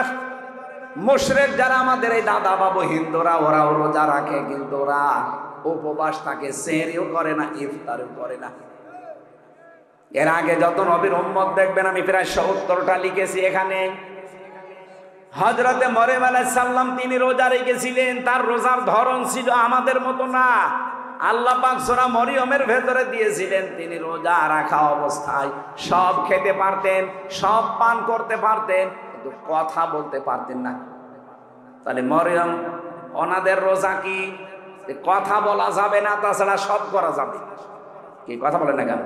মুশরিক যারা আমাদের এই দাদা বাবু হিন্দুরা, ওরাও রোজা রাখে, কিন্তু ওরা উপবাস থাকে, সেহরিও করে না, ইফতারিও করে না। এর আগে যত নবীর উম্মত দেখবেন, আমি প্রায় 70টা লিখেছি এখানে। হযরতে মরিয়ম আলাইহিস সালাম, তিনি রোজা রেখেছিলেন, তার রোজার ধরন ছিল আমাদের মতো না। আল্লাহ পাক সূরা মরিয়মের ভেতরে দিয়েছিলেন, তিনি রোজা রাখা অবস্থায় সব খেতে পারতেন, সব পান করতে পারতেন, কিন্তু কথা বলতে পারতেন না। তাহলে মরিয়ম, ওনাদের রোজা কি? কথা বলা যাবে না, তাছাড়া সব করা যাবে। কি কথা বলেন না কেন?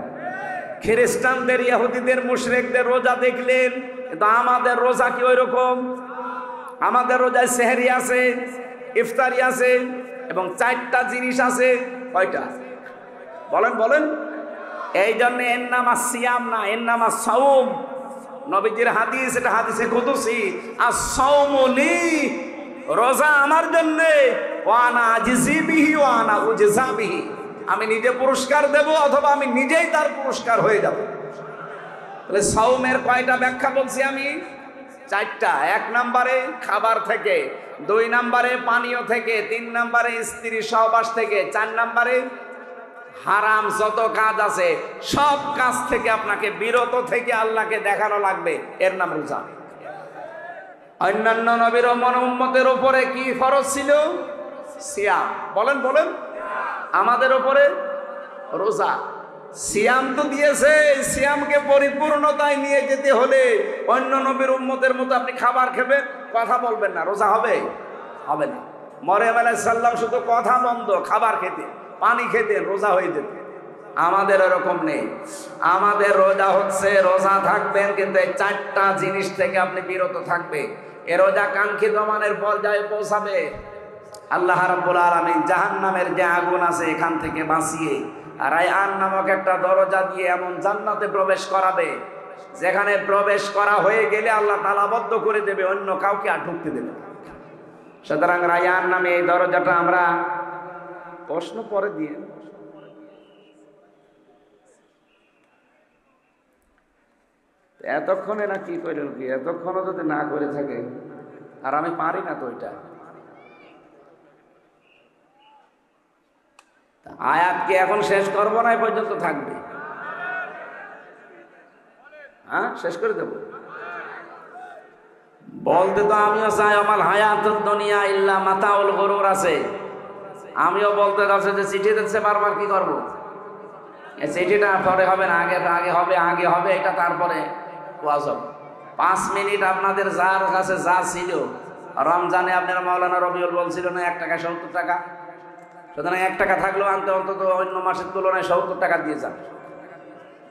খ্রিস্টানদের, ইহুদিদের, মুশরিকদের রোজা দেখলেন, কিন্তু আমাদের রোজা কি ওই রকম? আমাদের রোজায় সেহরি আছে, ইফতারি আছে, এবং 4টা জিনিস আছে। কয়টা বলেন বলেন? এই জন্য এর নাম সিয়াম না, এর নাম সাওম। নবীজির হাদিস, এটা হাদিসে কুদসি, আস-সাওমু লি, রোজা আমার জন্য, ওয়া আনা আজিজি বিহি ওয়া আনা উজজা বিহি, আমি নিজে পুরস্কার দেব অথবা আমি নিজেই তার পুরস্কার হয়ে যাব। তাহলে সাওমের কয়টা ব্যাখ্যা বলছি আমি? 4টা। 1 নম্বরে খাবার থেকে, 2 নম্বরে পানীয় থেকে, 3 নম্বরে স্ত্রী সহবাস থেকে, 4 নম্বরে হারাম যত কাজ আছে সব কাজ থেকে আপনাকে বিরত থেকে আল্লাহকে দেখানো লাগবে, এর নাম রোজা। অন্যান্য নবীর উম্মতের উপরে কি ফরজ ছিল? সিয়াম। বলেন বলেন? আমাদের উপরে রোজা। সিয়াম তো দিয়েছে, সিয়ামকে পরিপূর্ণতায় নিয়ে যেতে হলে অন্য নবীর উম্মতের মতো আপনি খাবার খেবেন, কথা বলবেন না, রোজা হবে? হবে না। মরিয়ম আলাইহিস সালাম শুধু কথা বন্ধ, খাবার খেতে, পানি খেতে, রোজা হয়ে যেত। আমাদের এরকম নেই। আমাদের রোজা হচ্ছে, রোজা থাকবেন কিন্তু এই 4টা জিনিস থেকে আপনি বিরত থাকবে। এ রোজা কাঙ্ক্ষিত মানের পর্যায়ে পৌঁছাবে। আল্লাহ রাব্বুল আলামিন জাহান্নামের যে আগুন আছে এখান থেকে বাঁচিয়ে রায়্যান নামক একটা দরজা দিয়ে এমন জান্নাতে প্রবেশ করাবে, যেখানে প্রবেশ করা হয়ে গেলে আল্লাহ তালাবদ্ধ করে দেবে, অন্য কাউকে আর ঢুকতে দেবে না। সুতরাং রায়্যান নামে এই দরজাটা আমরা, প্রশ্ন পরে দিয়ে, এতক্ষণে না কি করলেন কি, এতক্ষণও যদি না করে থাকে, আর আমি পারি না তো এটা। আয়াত কি এখন শেষ করবো না, এই পর্যন্ত থাকবে? হ্যাঁ, শেষ করে দেব। বলতে তো আমিও চাই আমার হায়াতুদ দুনিয়া ইল্লা মাতাউল গুরুর আছে। আমিও বলতে যাচ্ছি যে চিঠি দিচ্ছে বারবার, কি করব? এই চিঠিটা পরে হবে না, আগে আগে হবে, আগে হবে এটা, তারপরে ওয়াজব। 5 মিনিট আপনাদের যার কাছে যা ছিল, রমজানে আপনার মাওলানা রবিউল বলছিল না 1 টাকা 70 টাকা, সুতরাং 1 টাকা থাকলেও আনতে অন্তত অন্য মাসের তুলনায় 70 টাকা দিয়ে যান।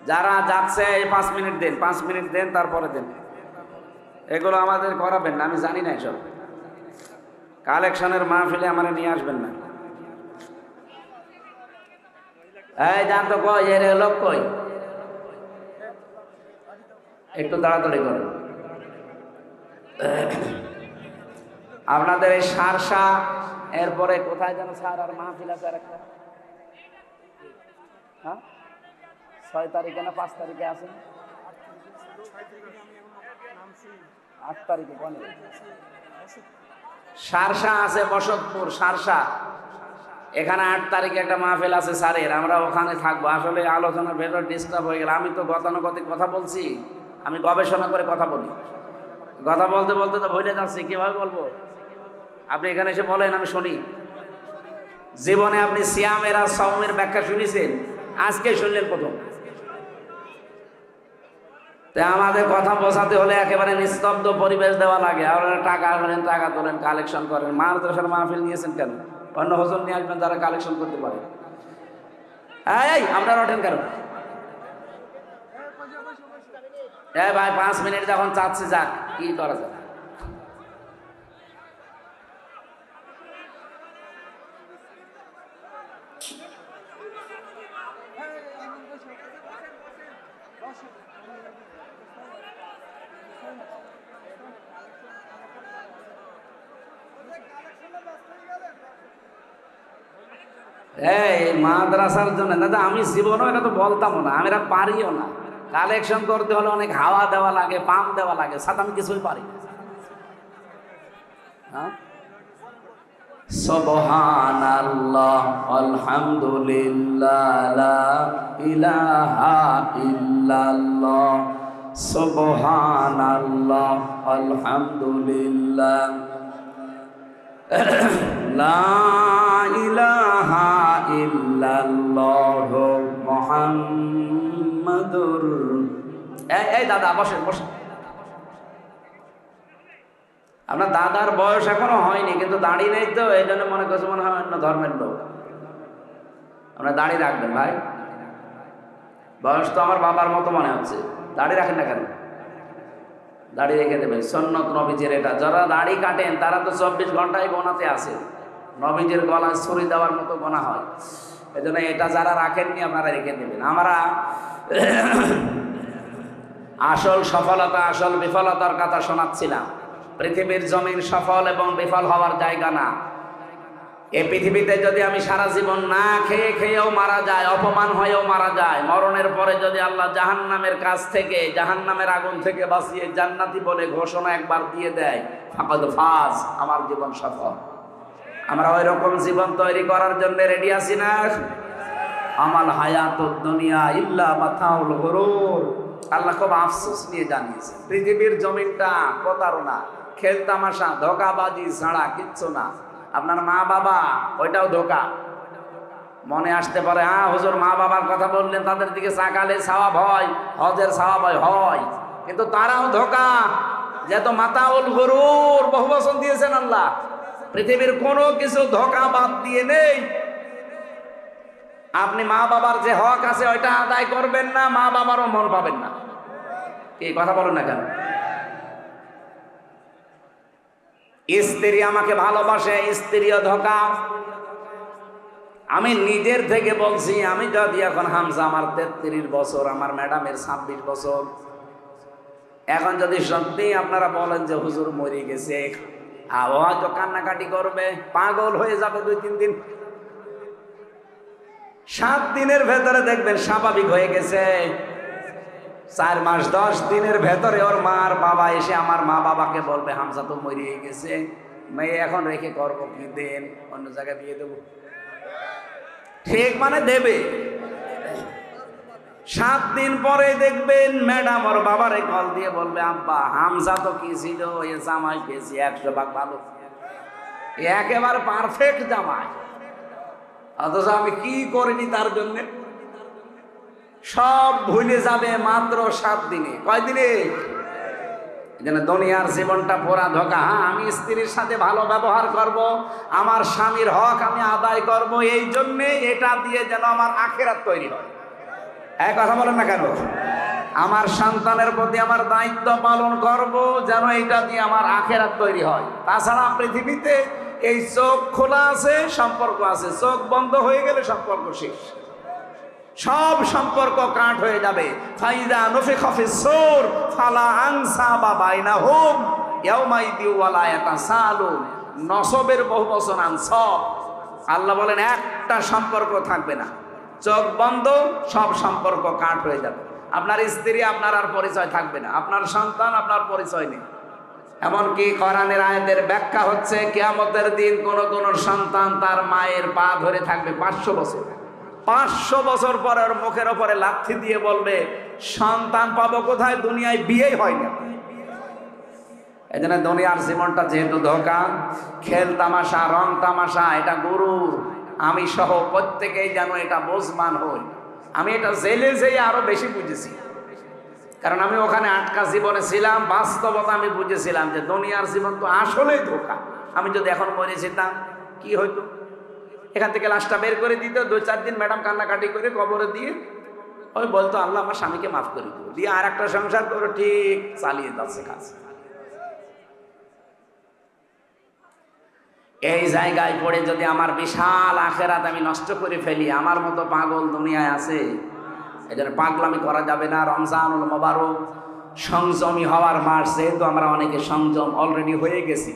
যারা যাচ্ছে এই 5 মিনিট দেন, 5 মিনিট দেন, তারপরে দেন। এগুলো আমাদের করাবেন না, আমি জানি না এসব। কালেকশনের মাহফিলে আমার নিয়ে আসবেন না। এই জান তো কই, এর লোক কই, একটু তাড়াতাড়ি করেন। আপনাদের এই সারসা, এরপরে কোথায় যেন স্যার আর মাহফিল আছে আর একটা, হ্যাঁ 6 তারিখে না 5 তারিখে আছে, 8 তারিখে কোন সারসা আছে, বসতপুর সারসা, এখানে 8 তারিখে একটা মাহফিল আছে স্যারের, আমরা ওখানে থাকবো। আসলে আলোচনার ভেতর ডিস্টার্ব হয়ে গেল, আমি তো গতানুগতিক কথা বলছি, আমি গবেষণা করে কথা বলি, কথা বলতে বলতে তো ভুলে যাচ্ছি, কিভাবে বলবো? আপনি এখানে এসে বলেন, আমি শুনি। জীবনে আপনি সিয়ামের আর সাওমের ব্যাখ্যা শুনেছেন? আজকে শুনলেন প্রথম। তাই আমাদের কথা বোঝাতে হলে একেবারে নিস্তব্ধ পরিবেশ দেওয়া লাগে। আর টাকা করেন, টাকা তোলেন, কালেকশন করেন। মাদ্রাসার মাহফিল নিয়েছেন কেন? অন্য হুজুর নিয়ে আসবেন যারা কালেকশন করতে পারে। এই আপনারা ওঠেন কেন? ভাই 5 মিনিট যখন চাচ্ছে, যাক, কি করা যায়? এই মাদ্রাসার জন্য দাদা আমি জীবনও এটা তো বলতামও না, আমি এটা পারিও না। কালেকশন করতে হলে অনেক হাওয়া দেওয়া লাগে, পাম্প দেওয়া লাগে, সাথে আমি কিছুই পারি না। হ্যাঁ, সুবহানাল্লাহ আলহামদুলিল্লাহ লা ইলাহা ইল্লাল্লাহ, সুবহানাল্লাহ আলহামদুলিল্লাহ লা ইলাহা ইল্লাল্লাহ মুহাম্মাদুর। এই দাদা বসেন বসেন। আপনার দাদার বয়স এখনো হয়নি, কিন্তু দাড়ি নেই তো, এই জন্য মনে করছে মনে হয় অন্য ধর্মের লোক। আপনার দাড়ি রাখবেন ভাই, বয়স তো আমার বাবার মতো মনে হচ্ছে। দাড়ি রাখেন না কেন? দাড়ি রেখে দেবেন, সুন্নত নবীজির এটা। যারা দাড়ি কাটেন তারা তো 24 ঘন্টায় গোনাতে আছে, নবীজির গলায় ছুরি দেওয়ার মতো গোনা হয়। এজন্য এটা যারা রাখেননি আপনারা রেখে দেবেন। আমরা আসল সফলতা আসল বিফলতার কথা শোনাচ্ছিলাম। পৃথিবীর জমিন সফল এবং বিফল হওয়ার জায়গা না। এই পৃথিবীতে যদি আমি সারা জীবন না খেয়ে খেয়েও মারা যায়, অপমান হয়েও মারা যায়, মরণের পরে যদি আল্লাহ জাহান্নামের কাছ থেকে, জাহান্নামের আগুন থেকে বাঁচিয়ে জান্নাতি বলে ঘোষণা একবার দিয়ে দেয়, ফাকাদ ফাজ, আমার জীবন সফল। আমরা ওই রকম জীবন তৈরি করার জন্য রেডি আছি না? আমাল হায়াতুদ দুনিয়া ইল্লা মাতাউল গুরুর। আল্লাহ খুব আফসোস নিয়ে জানিয়েছে, পৃথিবীর জমিনটা প্রতারণা, খেল তামাশা, ধোঁকাবাজি ছাড়া কিচ্ছু না। আপনার মা বাবা, ওইটাও ধোঁকা। মনে আসতে পারে, হ্যাঁ হুজুর মা বাবার কথা বললেন, তাদের দিকে চাকালে সওয়াব হয়, হজের সওয়াব হয়, কিন্তু তারাও ধোঁকা। যেহেতু মাতাউল গুরুর বহু বচন দিয়েছেন আল্লাহ, পৃথিবীর কোনো কিছু ধোঁকা বাদ দিয়ে নেই। আপনি মা বাবার যে হক আছে ওইটা আদায় করবেন না, মা বাবারও মন পাবেন না। কি কথা বলেন না কেন? স্ত্রী আমাকে ভালোবাসে, স্ত্রীও ধোঁকা। আমি নিজের থেকে বলছি, আমি যদি এখন হামজা আমার 33 বছর, আমার ম্যাডামের 26 বছর, এখন যদি সত্যি আপনারা বলেন যে হুজুর মরে গেছে, হয়তো কান্নাকাটি করবে, পাগল হয়ে যাবে 2-3 দিন। 7 দিনের ভেতরে দেখবেন স্বাভাবিক হয়ে গেছে। 4 মাস 10 দিনের ভেতরে ওর মার বাবা এসে আমার মা বাবাকে বলবে হামজা তো মরিয়ে গেছে, মেয়ে এখন রেখে করবো কি, দেন অন্য জায়গায় বিয়ে দেবো। ঠিক মানে দেবে। 7 দিন পরে দেখবেন ম্যাডাম ওর বাবারে কল দিয়ে বলবে, আব্বা হামজা তো কি ছিল, এ জামাই পেয়েছি 100 ভাগ ভালো, একেবারে পারফেক্ট জামাই, অথচ আমি কি করিনি তার জন্য। সব ভুলে যাবে মাত্র 7 দিনে। কয় দিনে? যেন দুনিয়ার জীবনটা পুরা ধোঁকা। হ্যাঁ আমি স্ত্রীর সাথে ভালো ব্যবহার করব, আমার স্বামীর হক আমি আদায় করব, এই জন্যে এটা দিয়ে যেন আমার আখিরাত তৈরি হয়। এক কথা বলেন না কেন? আমার সন্তানের প্রতি আমার দায়িত্ব পালন করব, যেন এটা দিয়ে আমার আখিরাত তৈরি হয়। তাছাড়া পৃথিবীতে এই চোখ খোলা আছে, সম্পর্ক আছে, চোখ বন্ধ হয়ে গেলে সম্পর্ক শেষ, সব সম্পর্ক কাট হয়ে যাবে। ফাইদা নফিখা ফিস-সূর ফালা আনসাবা বাইনাহুম ইয়াউমাইদি ওয়ালা ইয়াতাসালুন। নসবের বহু বচন আনসাব। আল্লাহ বলেন একটা সম্পর্ক থাকবে না, চোখ বন্ধ, সব সম্পর্ক কাট হয়ে যাবে। আপনার স্ত্রী আপনার আর পরিচয় থাকবে না, আপনার সন্তান আপনার পরিচয় নেই। এমনকি কোরআনের আয়াতের ব্যাখ্যা হচ্ছে, কিয়ামতের দিন কোন কোন সন্তান তার মায়ের পা ধরে থাকবে 500 বছর। 500 বছর পরে ওর মুখের ওপরে লাথি দিয়ে বলবে, সন্তান পাবো কোথায়, দুনিয়ায় বিয়েই হয় না। এই জন্য দুনিয়ার জীবনটা যেহেতু ধোঁকা, খেল তামাশা, রং তামাশা, এটা গুরুর। আমি সহ প্রত্যেকেই যেন এটা বোঝমান হই। আমি এটা জেলে যেয়ে আরো বেশি বুঝেছি, কারণ আমি ওখানে আটকা জীবনে ছিলাম। বাস্তবতা আমি বুঝেছিলাম যে দুনিয়ার জীবন তো আসলেই ধোঁকা। আমি যদি এখন মরে যেতাম কি হইতো, এখান থেকে লাশটা বের করে দিত, 2-4 দিন ম্যাডাম কান্নাকাটি করে কবরে দিয়ে ওই বলতো আল্লাহ আমার স্বামীকে মাফ করে দিও, দিয়ে আর একটা সংসার করে ঠিক চালিয়ে যাচ্ছে কাজ। এই জায়গায় পড়ে যদি আমার বিশাল আখেরাত আমি নষ্ট করে ফেলি, আমার মতো পাগল দুনিয়ায় আছে। এই জন্য পাগলামি করা যাবে না। রমজানুল মোবারক সংযমী হওয়ার মাস, যেহেতু আমরা অনেকে সংযম অলরেডি হয়ে গেছি,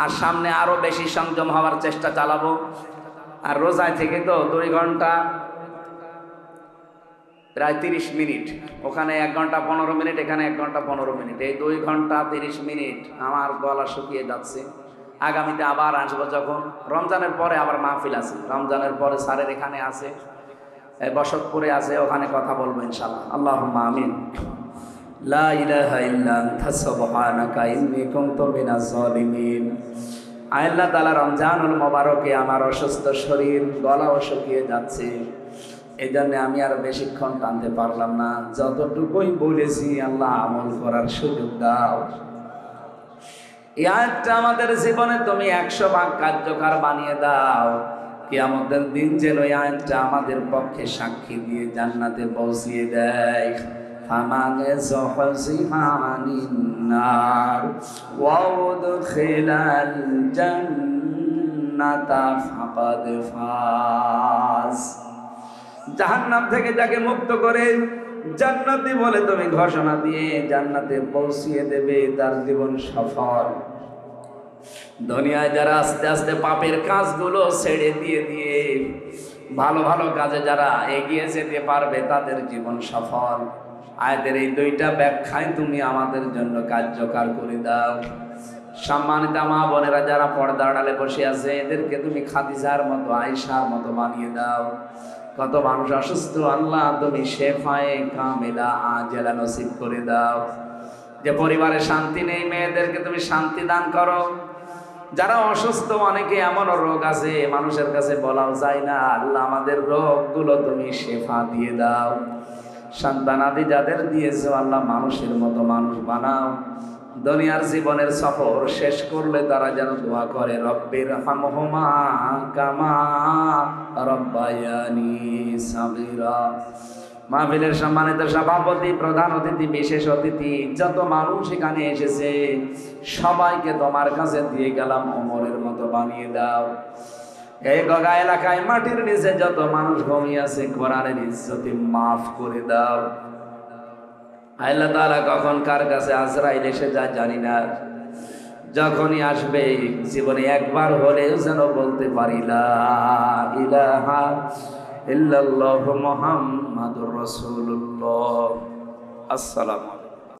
আর সামনে আরো বেশি সংযম হওয়ার চেষ্টা চালাবো। আর রোজায় থেকে তো 2 ঘন্টা প্রায় 30 মিনিট, ওখানে 1 ঘন্টা 15 মিনিট, এখানে 1 ঘন্টা 15 মিনিট, এই 2 ঘন্টা 30 মিনিট আমার গলা শুকিয়ে যাচ্ছে। আগামীতে আবার আসবো, যখন রমজানের পরে আবার মাহফিল আছে, রমজানের পরে স্যারের এখানে আছে, বসতপুরে আছে, ওখানে কথা বলবো ইনশাআল্লাহ। আল্লাহুম্মা আমিন। লা ইলাহা ইল্লা আনতা সুবহানাকা ইন্নী কুনতু মিনাজ জালিমিন। আল্লাহ তাআলা রমজানুল মোবারকে আমার অসুস্থ শরীর, গলাও শুকিয়ে যাচ্ছে, এই জন্য আমি আর বেশিক্ষণ টানতে পারলাম না। যতটুকুই বলেছি আল্লাহ আমল করার সুযোগ দাও। এই আয়াতটা আমাদের জীবনে তুমি 100 ভাগ কার্যকর বানিয়ে দাও। কিয়ামতের দিন যেন এই আয়াতটা আমাদের পক্ষে সাক্ষী দিয়ে জান্নাতে পৌঁছিয়ে দেয়। ফামাগে যুহজিহা আনিন নার ওয়া উদখিলাল জান্নাতা ফাকাদ ফাজ। জাহান্নাম থেকে যাকে মুক্ত করে জান্নাতি বলে তুমি ঘোষণা দিয়ে জান্নাতে পৌঁছিয়ে দেবে, তার জীবন সফল। দুনিয়ায় যারা আস্তে আস্তে পাপের কাজগুলো ছেড়ে দিয়ে দিয়ে ভালো ভালো কাজে যারা এগিয়ে যেতে পারবে তাদের জীবন সফল। আয়াতের এই দুইটা ব্যাখ্যায় তুমি আমাদের জন্য কার্যকর করে দাও। সম্মানিত মা বোনেরা যারা পর্দার আড়ালে বসে আছে এদেরকে তুমি খাদিজার মতো আয়েশার মতো বানিয়ে দাও। কত মানুষ অসুস্থ, আল্লাহ তুমি শেফায়ে কামিলা আজেলা নসিব করে দাও। যে পরিবারে শান্তি নেই মেয়েদেরকে তুমি শান্তি দান করো। যারা অসুস্থ, অনেকে এমন রোগ আছে মানুষের কাছে বলাও যায় না, আল্লাহ আমাদের রোগগুলো তুমি শেফা দিয়ে দাও। সন্তানাদি যাদের দিয়েছো আল্লাহ মানুষের মতো মানুষ বানাও। দুনিয়ার জীবনের সফর শেষ করলে তারা যেন দোয়া করে রব্বির হামহুমা কামা রব্বায়ানি সাগীরা। মাহফিলের সম্মানিত সভাপতি, প্রধান অতিথি, বিশেষ অতিথি, যত মানুষ এখানে এসেছে সবাইকে তোমার কাছে দিয়ে গেলাম, ওমরের মতো বানিয়ে দাও। এই গগা এলাকায় মাটির নিচে যত মানুষ ঘুমিয়ে আছে কোরআনের ইজ্জতে মাফ করে দাও। আল্লাহ তাআলা কখন কার কাছে আজরাইল এসে যায় জানি না, যখনই আসবে জীবনে একবার হলেও যেন বলতে পারি লা ইলাহা ইল্লাল্লাহু মুহাম্মাদুর রাসূলুল্লাহ। আসসালামু